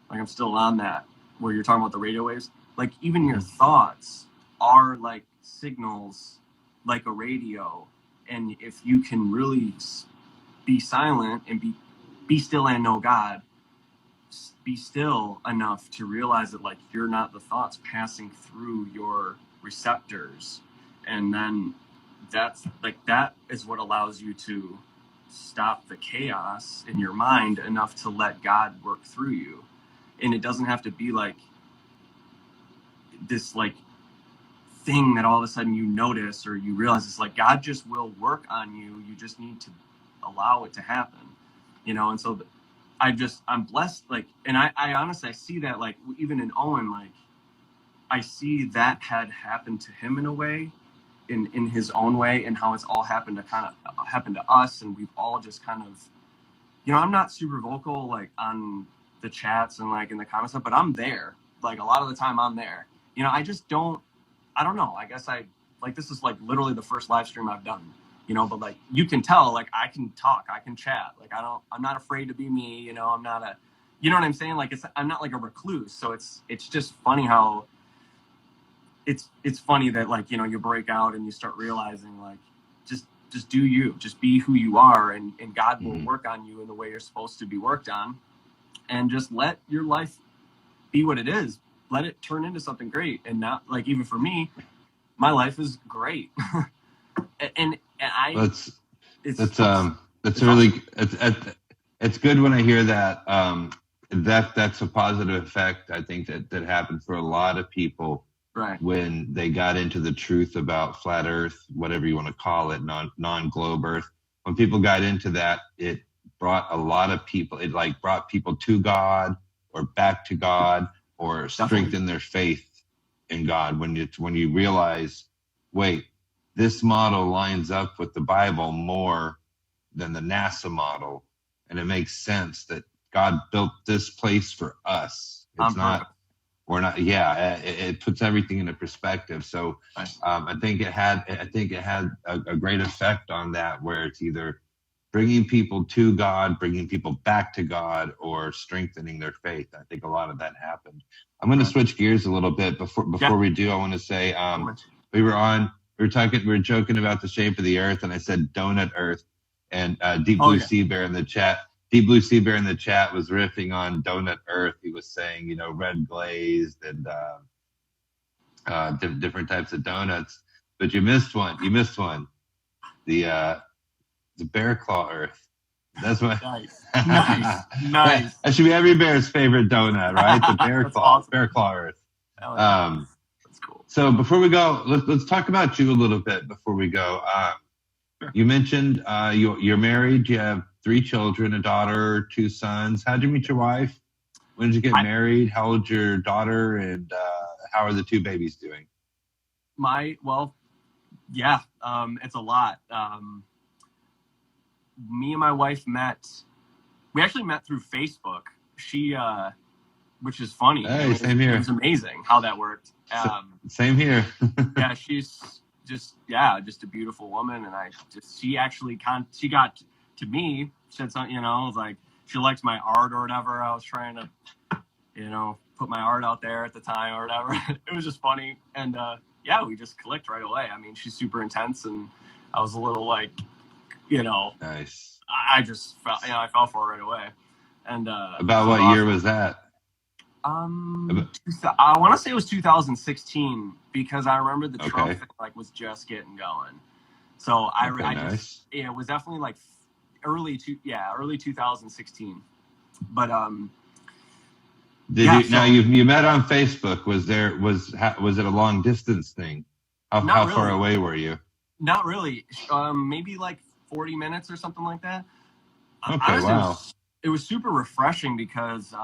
like I'm still on that, where you're talking about the radio waves, like even your thoughts are like signals, like a radio. And if you can really be silent and be still and know God, be still enough to realize that, like, you're not the thoughts passing through your receptors, and then that is what allows you to stop the chaos in your mind enough to let God work through you. And it doesn't have to be like this, like, thing that all of a sudden you notice or you realize. It's like God just will work on you. You just need to allow it to happen, and so I'm blessed, like, and I honestly, I see that, like, even in Owen, like, I see that had happened to him in a way, in his own way, and how it's all happened to us, and we've all just kind of, I'm not super vocal, like, on the chats and like in the comments stuff, but I'm there, like, a lot of the time I'm there. I don't know. I guess this is like literally the first live stream I've done, but like, you can tell, like, I can talk, I can chat. Like, I'm not afraid to be me, I'm not you know what I'm saying? Like, I'm not like a recluse. So it's just funny how it's funny that, like, you break out and you start realizing, like, just do you, just be who you are, and God will work on you in the way you're supposed to be worked on, and just let your life be what it is. Let it turn into something great. And not, like, even for me, my life is great. and I, it's good when I hear that. That's a positive effect, I think, that happened for a lot of people, right, when they got into the truth about flat Earth, whatever you want to call it, non-globe Earth. When people got into that, it brought a lot of people. It, like, brought people to God, or back to God, or strengthen their faith in God. When you realize, wait, this model lines up with the Bible more than the NASA model, and it makes sense that God built this place for us. It puts everything into perspective. So I think it had a great effect on that, where it's either bringing people to God, bringing people back to God, or strengthening their faith. I think a lot of that happened. I'm going to switch gears a little bit. Before we do, I want to say, we were joking about the shape of the Earth, and I said donut Earth, and Deep Blue Sea Bear in the chat was riffing on donut Earth. He was saying, red glazed and different types of donuts, but you missed one. The bear claw Earth. That's what. Nice. That should be every bear's favorite donut, right? The bear claw, awesome. Bear claw Earth. That's cool. So before we go, let's talk about you a little bit. Before we go, sure. You mentioned you're married. You have 3 children, a daughter, 2 sons. How did you meet your wife? When did you get married? How old's your daughter? And how are the 2 babies doing? It's a lot. Me and my wife we actually met through Facebook. She, which is funny. Hey, same here. It was amazing how that worked. Same here. Yeah, she's just a beautiful woman. And she got to me, said something, you know, it was like she liked my art or whatever. I was trying to, you know, put my art out there at the time or whatever. It was just funny. And yeah, we just clicked right away. I mean, she's super intense, and I was a little like, you know, Nice. I just felt, you know, I fell for it right away. And about what year was that? I want to say it was 2016 because I remember the Trump thing like was just getting going. So it was definitely like early 2016. But now you met on Facebook. Was it a long distance thing? How far away were you? Not really. Maybe like 40 minutes or something like that. Okay, honestly, wow. It was super refreshing because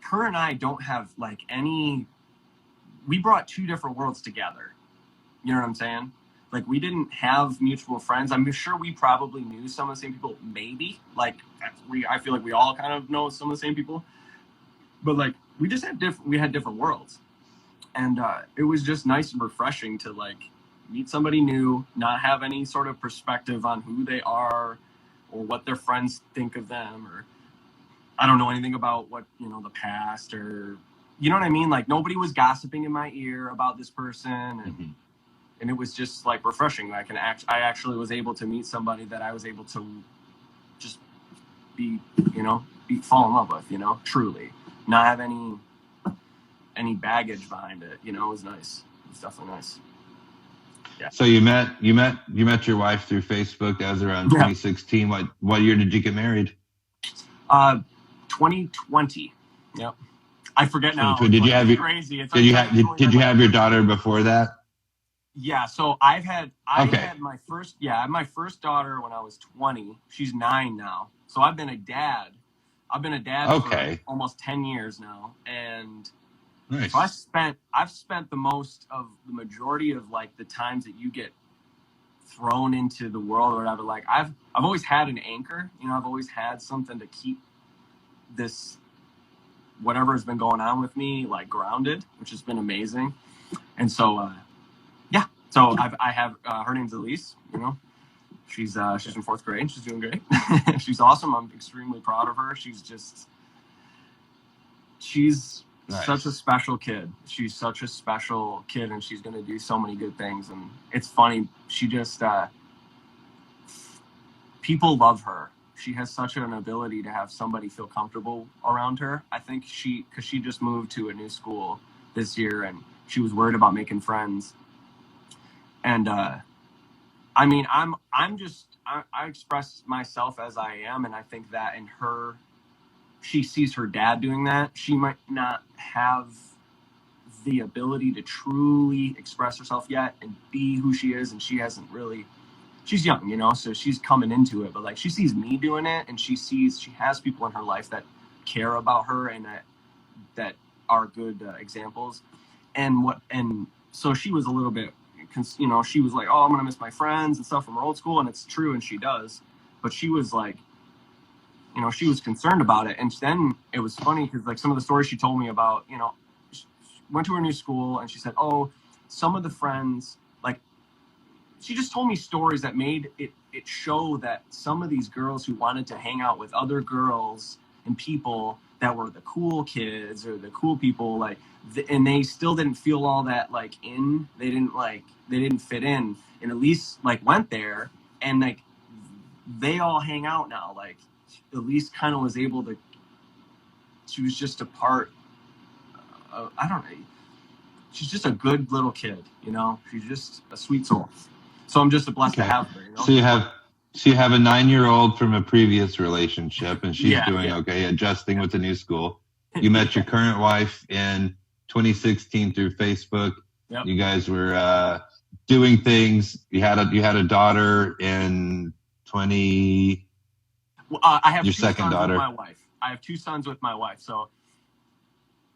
her and I don't have like we brought two different worlds together. You know what I'm saying? Like, we didn't have mutual friends. I'm sure we probably knew some of the same people, maybe. Like, I feel like we all kind of know some of the same people. But, like, we just had different worlds. And it was just nice and refreshing to, like, meet somebody new, not have any sort of perspective on who they are or what their friends think of them, or I don't know anything about what, you know, the past, or, you know what I mean? Like, nobody was gossiping in my ear about this person, and it was just like refreshing. I actually was able to meet somebody that I was able to just fall in love with, you know, truly, not have any baggage behind it. You know, it was nice. It was definitely nice. Yeah. So you met your wife through Facebook. That was around 2016. What year did you get married? 2020. Yep. I forget now. Did you have your daughter before that? Yeah. So I had my first daughter when I was 20. She's 9 now. So I've been a dad for almost 10 years now, and nice. So I've spent the majority of like the times that you get thrown into the world or whatever. Like I've always had an anchor, you know, I've always had something to keep this, whatever has been going on with me, like grounded, which has been amazing. And so, so I have, her name's Elise, you know, she's in 4th grade. She's doing great. She's awesome. I'm extremely proud of her. She's nice. Such a special kid. She's such a special kid, and she's going to do so many good things. And it's funny. She just, people love her. She has such an ability to have somebody feel comfortable around her. I think because she just moved to a new school this year, and she was worried about making friends. And, I mean, I express myself as I am, and I think that in her, she sees her dad doing that. She might not have the ability to truly express herself yet and be who she is, and she hasn't really. She's young, you know, so she's coming into it. But like, she sees me doing it, and she has people in her life that care about her and that are good examples. And so she was a little bit, you know, she was like, oh, I'm gonna miss my friends and stuff from her old school, and it's true, and she does. But she was like, you know, she was concerned about it. And then it was funny because like some of the stories she told me about, you know, she went to her new school, and she said, oh, some of the friends, like, she just told me stories that made it show that some of these girls who wanted to hang out with other girls and people that were the cool kids or the cool people, like, and they still didn't feel all that like they didn't fit in, and Elise like went there, and like they all hang out now. Like, Elise kind of was able to, she was just a part of, I don't know, she's just a good little kid, you know, she's just a sweet soul. So I'm just blessed to have her, you know? So you have a 9-year-old from a previous relationship, and she's doing okay, adjusting with the new school. You met your current wife in 2016 through Facebook. Yep. You guys were doing things. You had a daughter in 20. I have your two second sons daughter. With my wife. I have 2 sons with my wife. So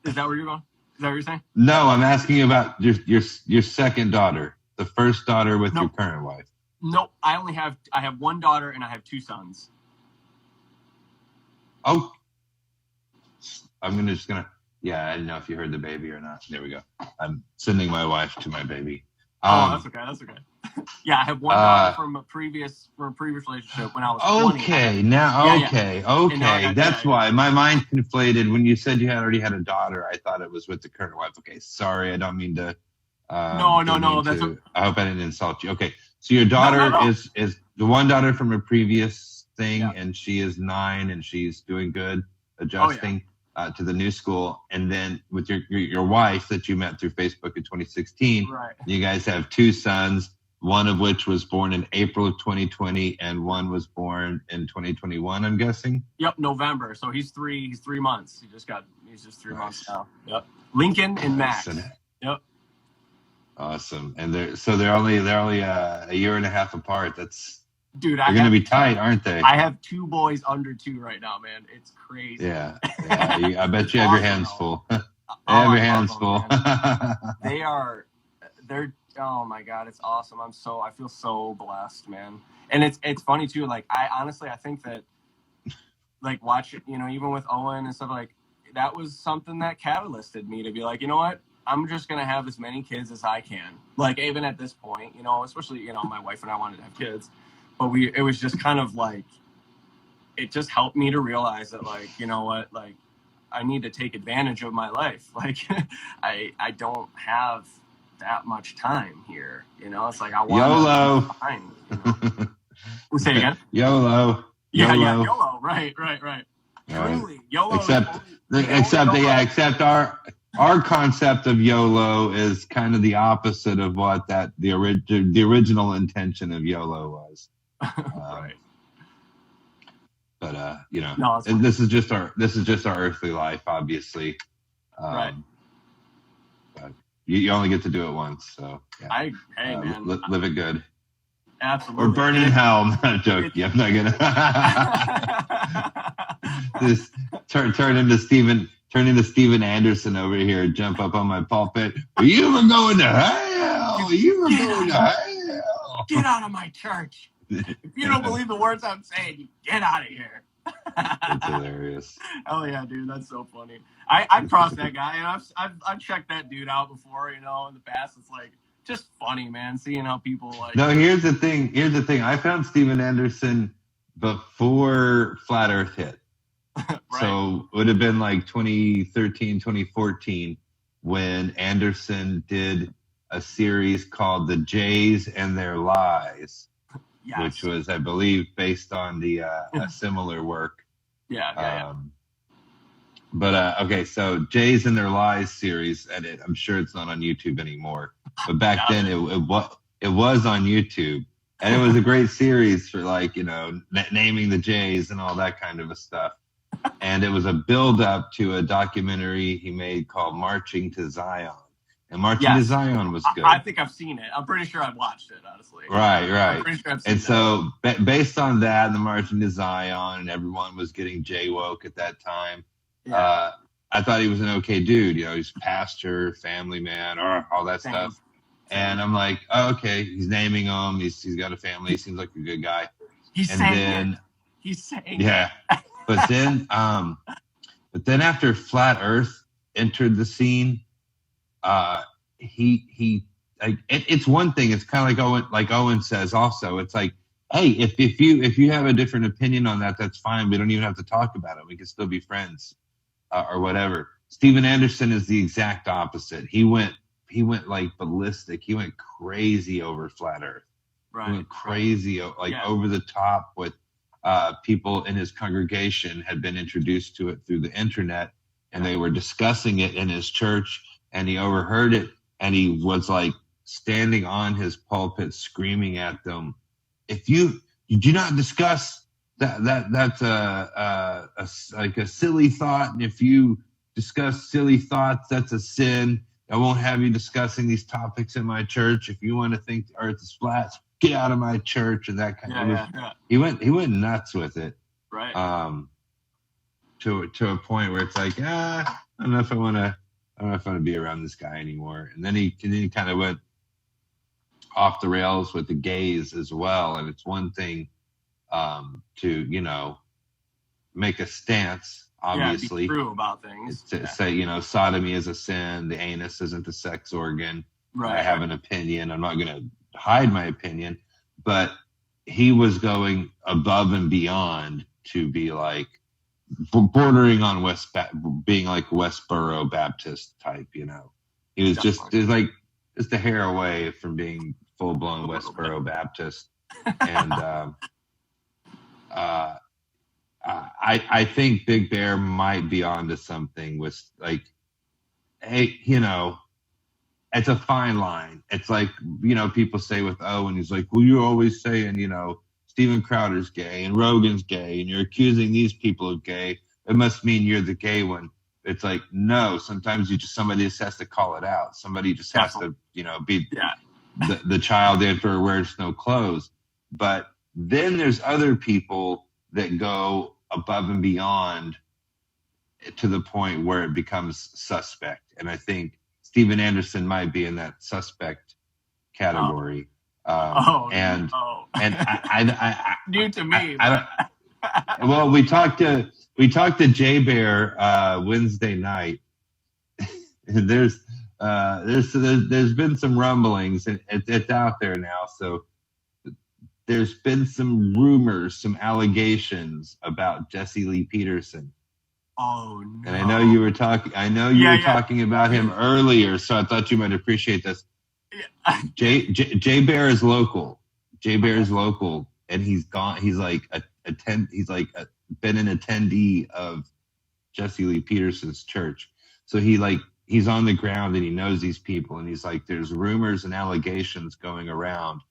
is that where you're going? Is that what you're saying? No, I'm asking about your second daughter, the first daughter with your current wife. No, I have 1 daughter and I have 2 sons. Oh, I didn't know if you heard the baby or not. There we go. I'm sending my wife to my baby. That's okay. Yeah, I have one daughter from a previous relationship when I was 20. Okay, And now I okay. got, That's why my mind conflated when you said you had already had a daughter. I thought it was with the current wife. Okay, sorry, I don't mean to. No, that's I hope I didn't insult you. Okay, so your no, daughter no. is the one daughter from a previous thing, Yeah. and she is 9, and she's doing good, Oh, adjusting to the new school. And then with your wife that you met through Facebook in 2016, right. you guys have 2 sons. One of which was born in April of 2020, and one was born in 2021. I'm guessing. Yep, November. So he's 3 months. He's just 3 months now. Yep. Lincoln and Max. Yep. Awesome. And they're only a year and a half apart. Dude, they're gonna be tight, aren't they? I have 2 boys under 2 right now, man. It's crazy. Yeah. I bet you have your hands full. Have your hands full. They're oh my god, it's awesome. I feel so blessed, man. And it's funny too. Like I think that like watch it, even with Owen and stuff, like that was something that catalysted me to be like, you know what? I'm just gonna have as many kids as I can. Like even at this point, especially my wife and I wanted to have kids, but it was just kind of like it just helped me to realize that like, you know what, like I need to take advantage of my life. Like I don't have that much time here. It's like I want YOLO. Say again. YOLO. Yeah, YOLO. Right. Truly, YOLO. Except our concept of YOLO is kind of the opposite of what the original intention of YOLO was. Right. But this is just our earthly life, obviously. Right. But you only get to do it once, so yeah. Man, live it good. Absolutely. Or burn in hell. I'm not joking. I'm not gonna just turn into Steven Anderson over here and jump up on my pulpit. Are you ever going to hell? Are you ever going to hell? Get out of my church. If you don't believe the words I'm saying, you get out of here. That's hilarious. Oh yeah, dude, that's so funny. I crossed that guy, and I've checked that dude out before. In the past, it's like just funny, man. Seeing how people like. No, here's the thing. I found Steven Anderson before Flat Earth hit. Right. So it would have been like 2013, 2014 when Anderson did a series called The Jays and Their Lies. Yes. Which was, I believe, based on the a similar work. Yeah. But okay, so Jays and Their Lies series, and I'm sure it's not on YouTube anymore. But back then, it was on YouTube, and it was a great series for naming the Jays and all that kind of stuff. And it was a build up to a documentary he made called Marching to Zion. And Marching to Zion was good. I think I've seen it. I'm pretty sure I've watched it, honestly. Right. I'm pretty sure I've seen it. So based on that, the Marching to Zion, and everyone was getting J-woke at that time. Yeah. I thought he was an okay dude. He's pastor, family man, or all that stuff. And I'm like, oh, okay, he's naming him. He's got a family. He seems like a good guy. He's saying yeah. But then after Flat Earth entered the scene, it's one thing. It's kind of like Owen says also. It's like, hey, if you have a different opinion on that, that's fine. We don't even have to talk about it. We can still be friends, or whatever. Steven Anderson is the exact opposite. He went like ballistic. He went crazy over Flat Earth. Right. He went crazy, over the top with people in his congregation had been introduced to it through the internet, and they were discussing it in his church, and he overheard it, and he was like standing on his pulpit screaming at them, if you do not discuss that's like a silly thought, and if you discuss silly thoughts, that's a sin. I won't have you discussing these topics in my church. If you want to think the earth is flat, get out of my church, and that kind of. Yeah. He went nuts with it. Right. To a point where it's like, I don't know if I want to be around this guy anymore. And then he kind of went off the rails with the gays as well. And it's one thing to make a stance, obviously. Be true about things. To say, sodomy is a sin. The anus isn't a sex organ. Right. I have an opinion. I'm not hide my opinion, but he was going above and beyond to be like bordering on being like Westboro Baptist type. You know, he was just a hair away from being full blown Westboro Baptist, and I think Big Bear might be onto something with like, hey, you know, it's a fine line. It's like, you know, people say with O, and he's like, well, you're always saying, you know, Steven Crowder's gay and Rogan's gay, and you're accusing these people of gay. It must mean you're the gay one. It's like, no, sometimes somebody just has to call it out. Somebody just has to, you know, be the child emperor wears no clothes. But then there's other people that go above and beyond to the point where it becomes suspect. And I think Steven Anderson might be in that suspect category. And new to me. Well, we talked to J Bear Wednesday night. There's been some rumblings, and it's out there now. So there's been some rumors, some allegations about Jesse Lee Peterson. Oh no! And I know you were talking. I know you were talking about him earlier, so I thought you might appreciate this. J Bear is local. J Bear is local, and he's gone. He's like been an attendee of Jesse Lee Peterson's church. So he's on the ground and he knows these people, and he's like, there's rumors and allegations going around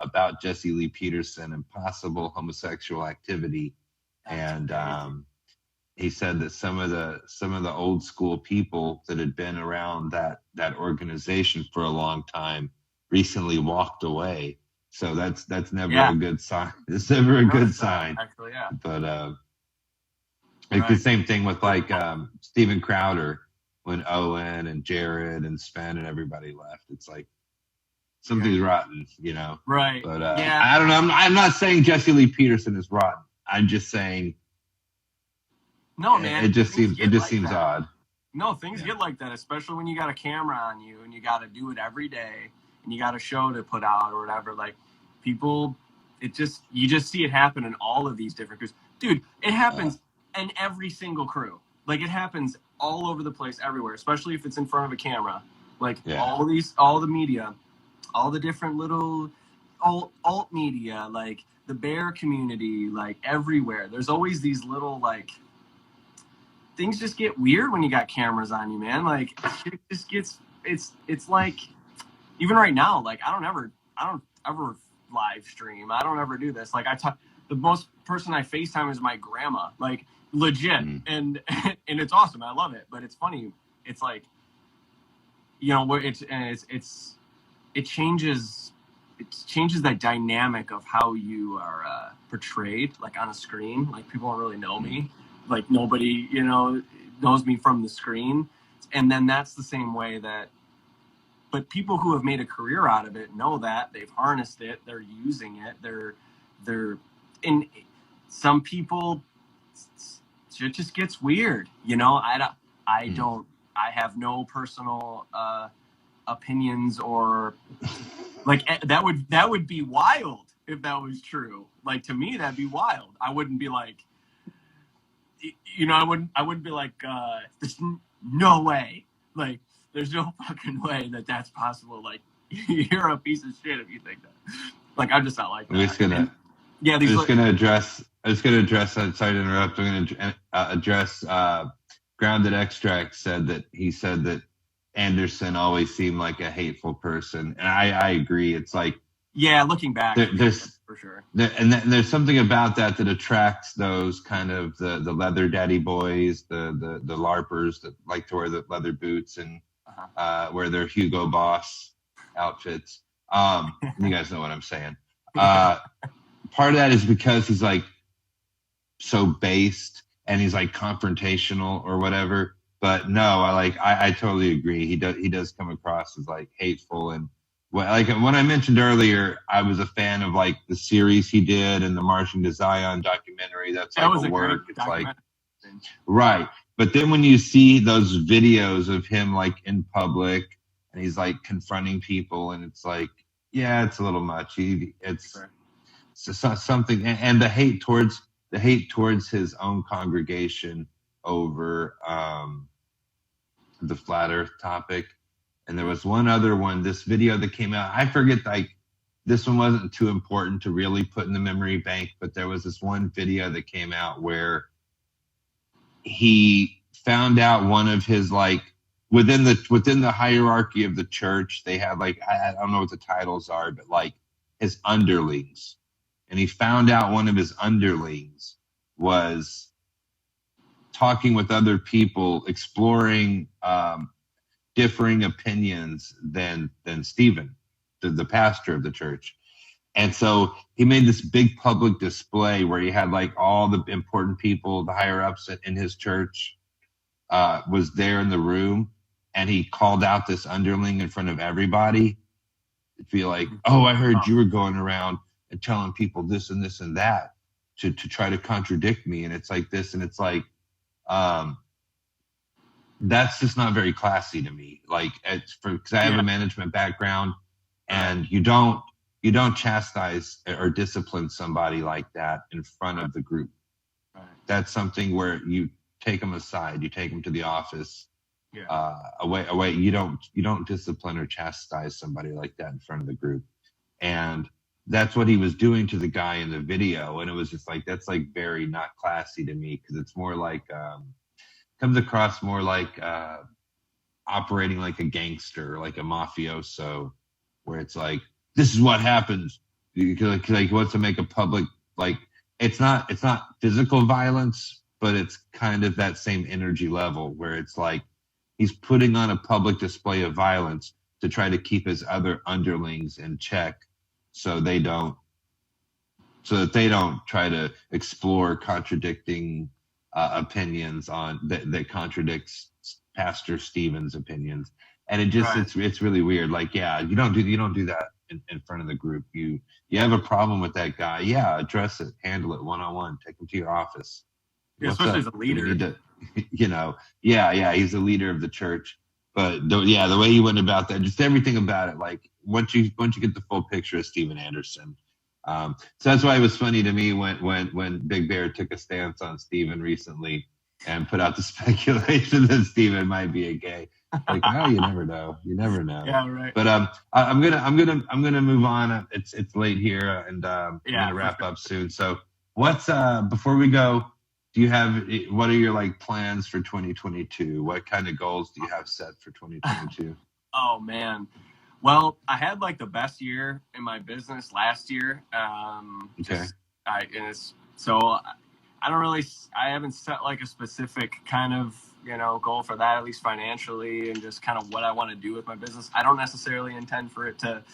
about Jesse Lee Peterson and possible homosexual activity, and he said that some of the old school people that had been around that organization for a long time recently walked away. So that's never a good sign. It's never a good sign. Actually, yeah. But the same thing with like Steven Crowder when Owen and Jared and Sven and everybody left. It's like something's rotten, you know. Right. But I don't know. I'm not saying Jesse Lee Peterson is rotten. I'm just saying. No, man. It just seems odd. No, things get like that, especially when you got a camera on you and you got to do it every day and you got a show to put out or whatever. Like people, you just see it happen in all of these different crews. Dude, it happens in every single crew. Like it happens all over the place, everywhere, especially if it's in front of a camera. Like all the media, all the different little alt media, like the bear community, like everywhere. There's always these little like things just get weird when you got cameras on you, man. Like it just gets it's like even right now, like I don't ever live stream. I don't ever do this. Like the most person I FaceTime is my grandma, like legit. And it's awesome. I love it. But it's funny. It's like, you know, it changes that dynamic of how you are portrayed, like on a screen. Like people don't really know me. Like nobody, you know, knows me from the screen. And then that's the same way but people who have made a career out of it know that they've harnessed it. They're using it. And some people, it just gets weird. You know, I have no personal opinions or like that would be wild if that was true. Like to me, that'd be wild. I wouldn't be like, you know, I wouldn't be like, there's no way. Like, there's no fucking way that's possible. Like, you're a piece of shit if you think that. Like, I'm just not like that. I'm just gonna address. Sorry to interrupt. I'm gonna address. Grounded Extract said that Anderson always seemed like a hateful person, and I agree. It's like looking back, there's for sure. There's something about that attracts those kind of the leather daddy boys, the LARPers that like to wear the leather boots and wear their Hugo Boss outfits. You guys know what I'm saying. Part of that is because he's like so based and he's like confrontational or whatever. But no, I totally agree. He does come across as like hateful. And like when I mentioned earlier, I was a fan of like the series he did and the Marching to Zion documentary. That was a work. It's like right. But then when you see those videos of him like in public and he's like confronting people, and it's like yeah, it's a little much. It's Sure. something, and the hate towards his own congregation over the flat Earth topic. And there was one other one, this video that came out. I forget, like, this one wasn't too important to really put in the memory bank, but there was this one video that came out where he found out one of his, like, within the hierarchy of the church, they had, like, I don't know what the titles are, but like his underlings. And he found out one of his underlings was talking with other people, exploring differing opinions than Stephen, the pastor of the church. And so he made this big public display where he had, like, all the important people, the higher ups in his church, was there in the room, and he called out this underling in front of everybody to be like, "Oh, I heard you were going around and telling people this and this and that to try to contradict me, and it's like this," and it's like, that's just not very classy to me. Like, it's because I have a management background, and you don't chastise or discipline somebody like that in front of the group. Right. That's something where you take them aside, you take them to the office, away. You don't discipline or chastise somebody like that in front of the group. And that's what he was doing to the guy in the video, and it was just like, that's like very not classy to me, because it's more like comes across more like operating like a gangster, like a mafioso, where it's like, this is what happens. Like, he wants to make a public, like, it's not physical violence, but it's kind of that same energy level where it's like he's putting on a public display of violence to try to keep his other underlings in check, so that they don't try to explore contradicting opinions that contradicts Pastor Stephen's opinions. And it just, it's really weird. Like, yeah, you don't do that in front of the group. You have a problem with that guy, yeah, address it, handle it one-on-one, take him to your office. Yeah, especially as a leader. We need to, he's a leader of the church. But the way he went about that, just everything about it, like, once you get the full picture of Steven Anderson. So that's why it was funny to me when Big Bear took a stance on Steven recently and put out the speculation that Steven might be a gay. Like, oh, you never know. Yeah, right. But I'm gonna move on. It's late here, and I'm gonna wrap up soon. So what's before we go, what are your, like, plans for 2022? What kind of goals do you have set for 2022? Oh man. Well, I had, like, the best year in my business last year. Okay. I haven't set, like, a specific kind of, goal for that, at least financially, and just kind of what I want to do with my business. I don't necessarily intend for it to,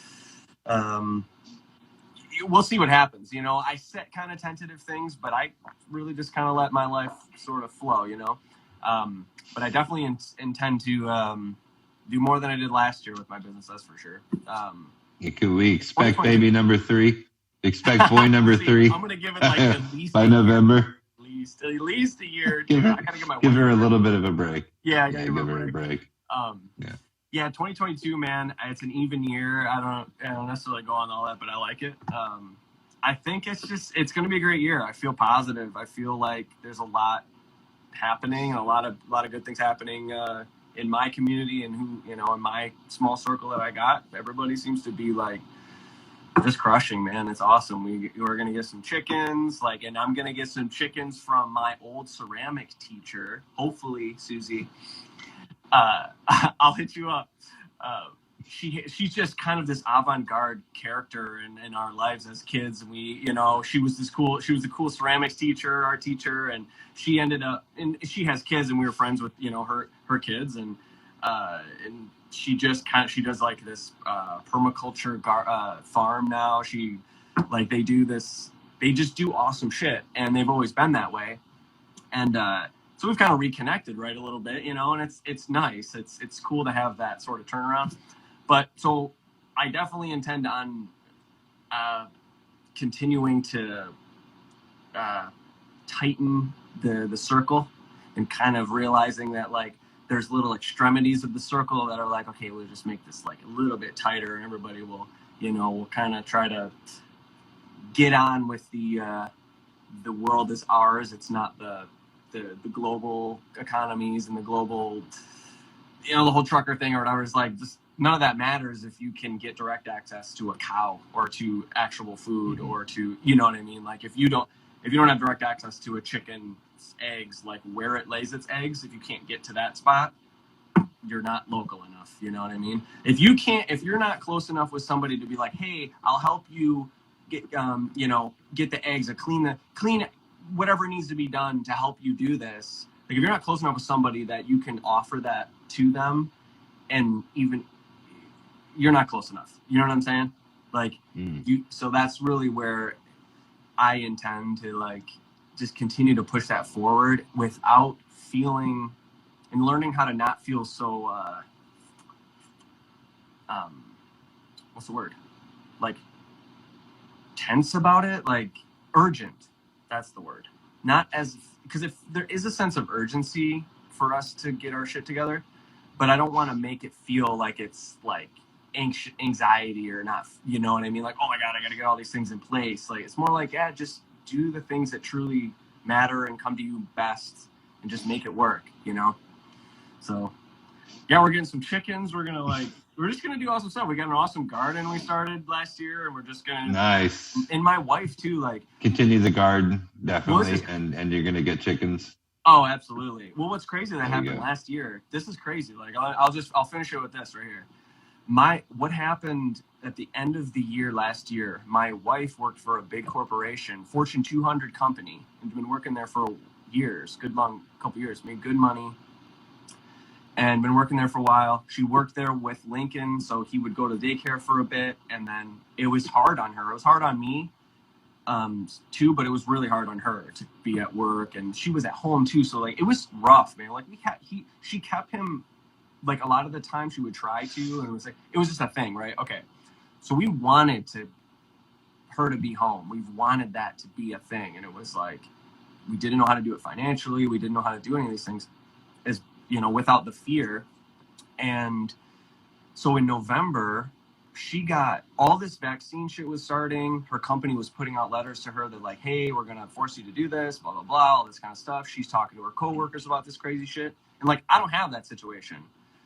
we'll see what happens. I set kind of tentative things, but I really just kind of let my life sort of flow, but I definitely intend to, do more than I did last year with my business, that's for sure. Can we expect baby number 3? Expect boy number 3? I'm gonna give it, like, at least by November. At least a year. Give her, I gotta give her a little bit of a break. Yeah, I gotta give her a break. 2022, man, it's an even year. I don't necessarily go on all that, but I like it. I think it's gonna be a great year. I feel positive. I feel like there's a lot happening, and a lot of good things happening in my community, and in my small circle that I got. Everybody seems to be, like, just crushing, man. It's awesome. We're gonna get some chickens, and I'm gonna get some chickens from my old ceramic teacher. Hopefully, Susie, I'll hit you up. She's just kind of this avant-garde character in our lives as kids. And she was the cool ceramics teacher, our teacher, and she ended up, and she has kids, and we were friends with, her kids, and she just she does, like, this permaculture farm now. They just do awesome shit, and they've always been that way. And so we've kind of reconnected, right, a little bit, and it's nice. It's cool to have that sort of turnaround. But so I definitely intend on continuing to tighten the circle, and kind of realizing that, like, there's little extremities of the circle that are like, okay, we'll just make this, like, a little bit tighter, and everybody will we'll kind of try to get on with the world is ours. It's not the global economies and the global, the whole trucker thing or whatever. Is like, just none of that matters if you can get direct access to a cow or to actual food or to, you know what I mean? Like if you don't have direct access to a chicken's eggs, like where it lays its eggs, if you can't get to that spot, you're not local enough. You know what I mean? If you're not close enough with somebody to be like, hey, I'll help you get get the eggs or clean whatever needs to be done to help you do this. Like if you're not close enough with somebody that you can offer that to them, and even you're not close enough. You know what I'm saying? Like so that's really where I intend to like just continue to push that forward without feeling and learning how to not feel so what's the word? Like tense about it, like urgent. That's the word. Not as, because if there is a sense of urgency for us to get our shit together, but I don't want to make it feel like it's like anxiety or not, you know what I mean? Like, oh my God, I got to get all these things in place. Like, it's more like, yeah, just do the things that truly matter and come to you best and just make it work, So, yeah, we're getting some chickens. We're just going to do awesome stuff. We got an awesome garden we started last year, and we're just going to. Nice. And my wife, too, like. Continue the garden, definitely, and you're going to get chickens. Oh, absolutely. Well, what's crazy that happened last year, this is crazy. Like, I'll finish it with this right here. What happened at the end of the year last year, my wife worked for a big corporation, Fortune 200 company, and been working there for years, couple years, made good money, and been working there for a while. She worked there with Lincoln, so he would go to daycare for a bit, and then it was hard on her. It was hard on me, too, but it was really hard on her to be at work, and she was at home too, so like it was rough, man. Like she kept him, like a lot of the time she would try to, and it was just a thing, right? Okay, so we wanted her to be home. We wanted that to be a thing, and it was like we didn't know how to do it financially. We didn't know how to do any of these things as without the fear. And so in November, she got all this vaccine shit was starting. Her company was putting out letters to her that like, hey, we're going to force you to do this, blah, blah, blah, all this kind of stuff. She's talking to her coworkers about this crazy shit. And like, I don't have that situation.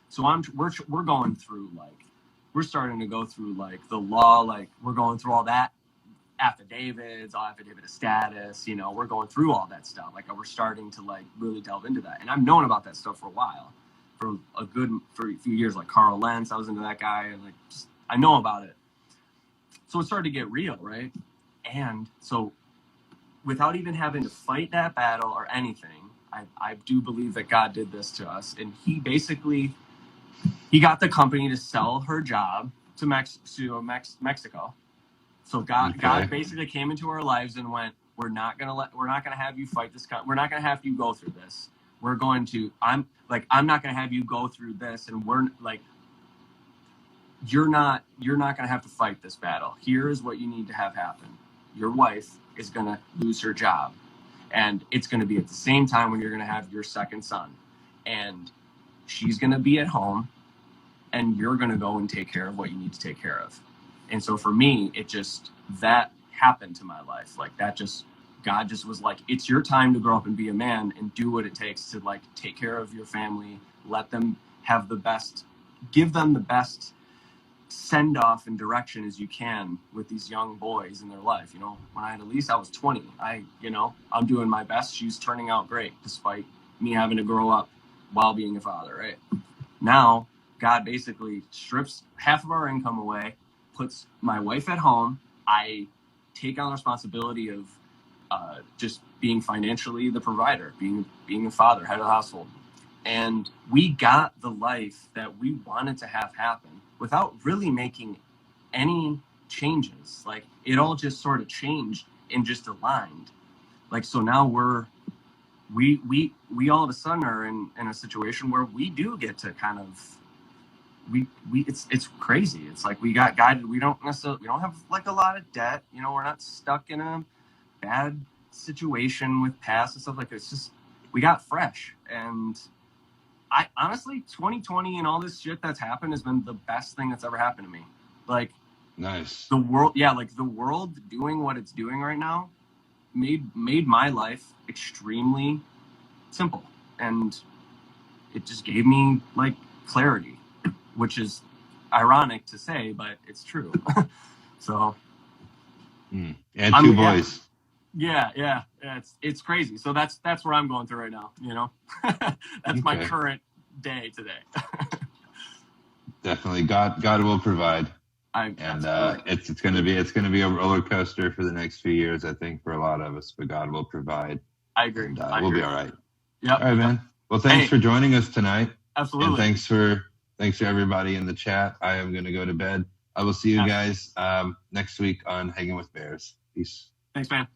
So we're going through like, we're starting to go through like the law, like we're going through all that affidavit of status, we're going through all that stuff. Like we're starting to like really delve into that. And I've known about that stuff for a while, for a few years, like Carl Lentz, I was into that guy, and like just, I know about it. So it started to get real, right? And so without even having to fight that battle or anything, I do believe that God did this to us. And he got the company to sell her job to Mexico. So God basically came into our lives and went, we're not gonna have you fight this. We're not gonna have you go through this. I'm not gonna have you go through this, and we're like, you're not gonna have to fight this battle. Here's what you need to have happen. Your wife is gonna lose her job, and it's gonna be at the same time when you're gonna have your second son, and she's gonna be at home, and you're gonna go and take care of what you need to take care of. And so for me, that happened to my life. Like God just was like, it's your time to grow up and be a man and do what it takes to like take care of your family, let them have give them the best send off and direction as you can with these young boys in their life. When I had Elise, I was 20. I'm doing my best. She's turning out great despite me having to grow up while being a father, right? Now, God basically strips half of our income away, puts my wife at home. I take on the responsibility of just being financially the provider, being a father, head of the household. And we got the life that we wanted to have happen without really making any changes. Like it all just sort of changed and just aligned. Like, so now we all of a sudden are in a situation where we do get to kind of, it's crazy. It's like we got guided. We don't have like a lot of debt. We're not stuck in a bad situation with past and stuff like that. It's just, we got fresh. And I honestly, 2020 and all this shit that's happened has been the best thing that's ever happened to me. Like Nice. The world, yeah, like the world doing what it's doing right now made my life extremely simple, and it just gave me like clarity, which is ironic to say, but it's true. So And two boys. Yeah, it's crazy. So that's where I'm going through right now. That's my current day today. Definitely, God will provide. It's going to be a roller coaster for the next few years, I think, for a lot of us. But God will provide. I agree. And we'll be all right. Yep. All right, man. Well, thanks for joining us tonight. Absolutely. And thanks for everybody in the chat. I am going to go to bed. I will see you guys next week on Hanging with Bears. Peace. Thanks, man.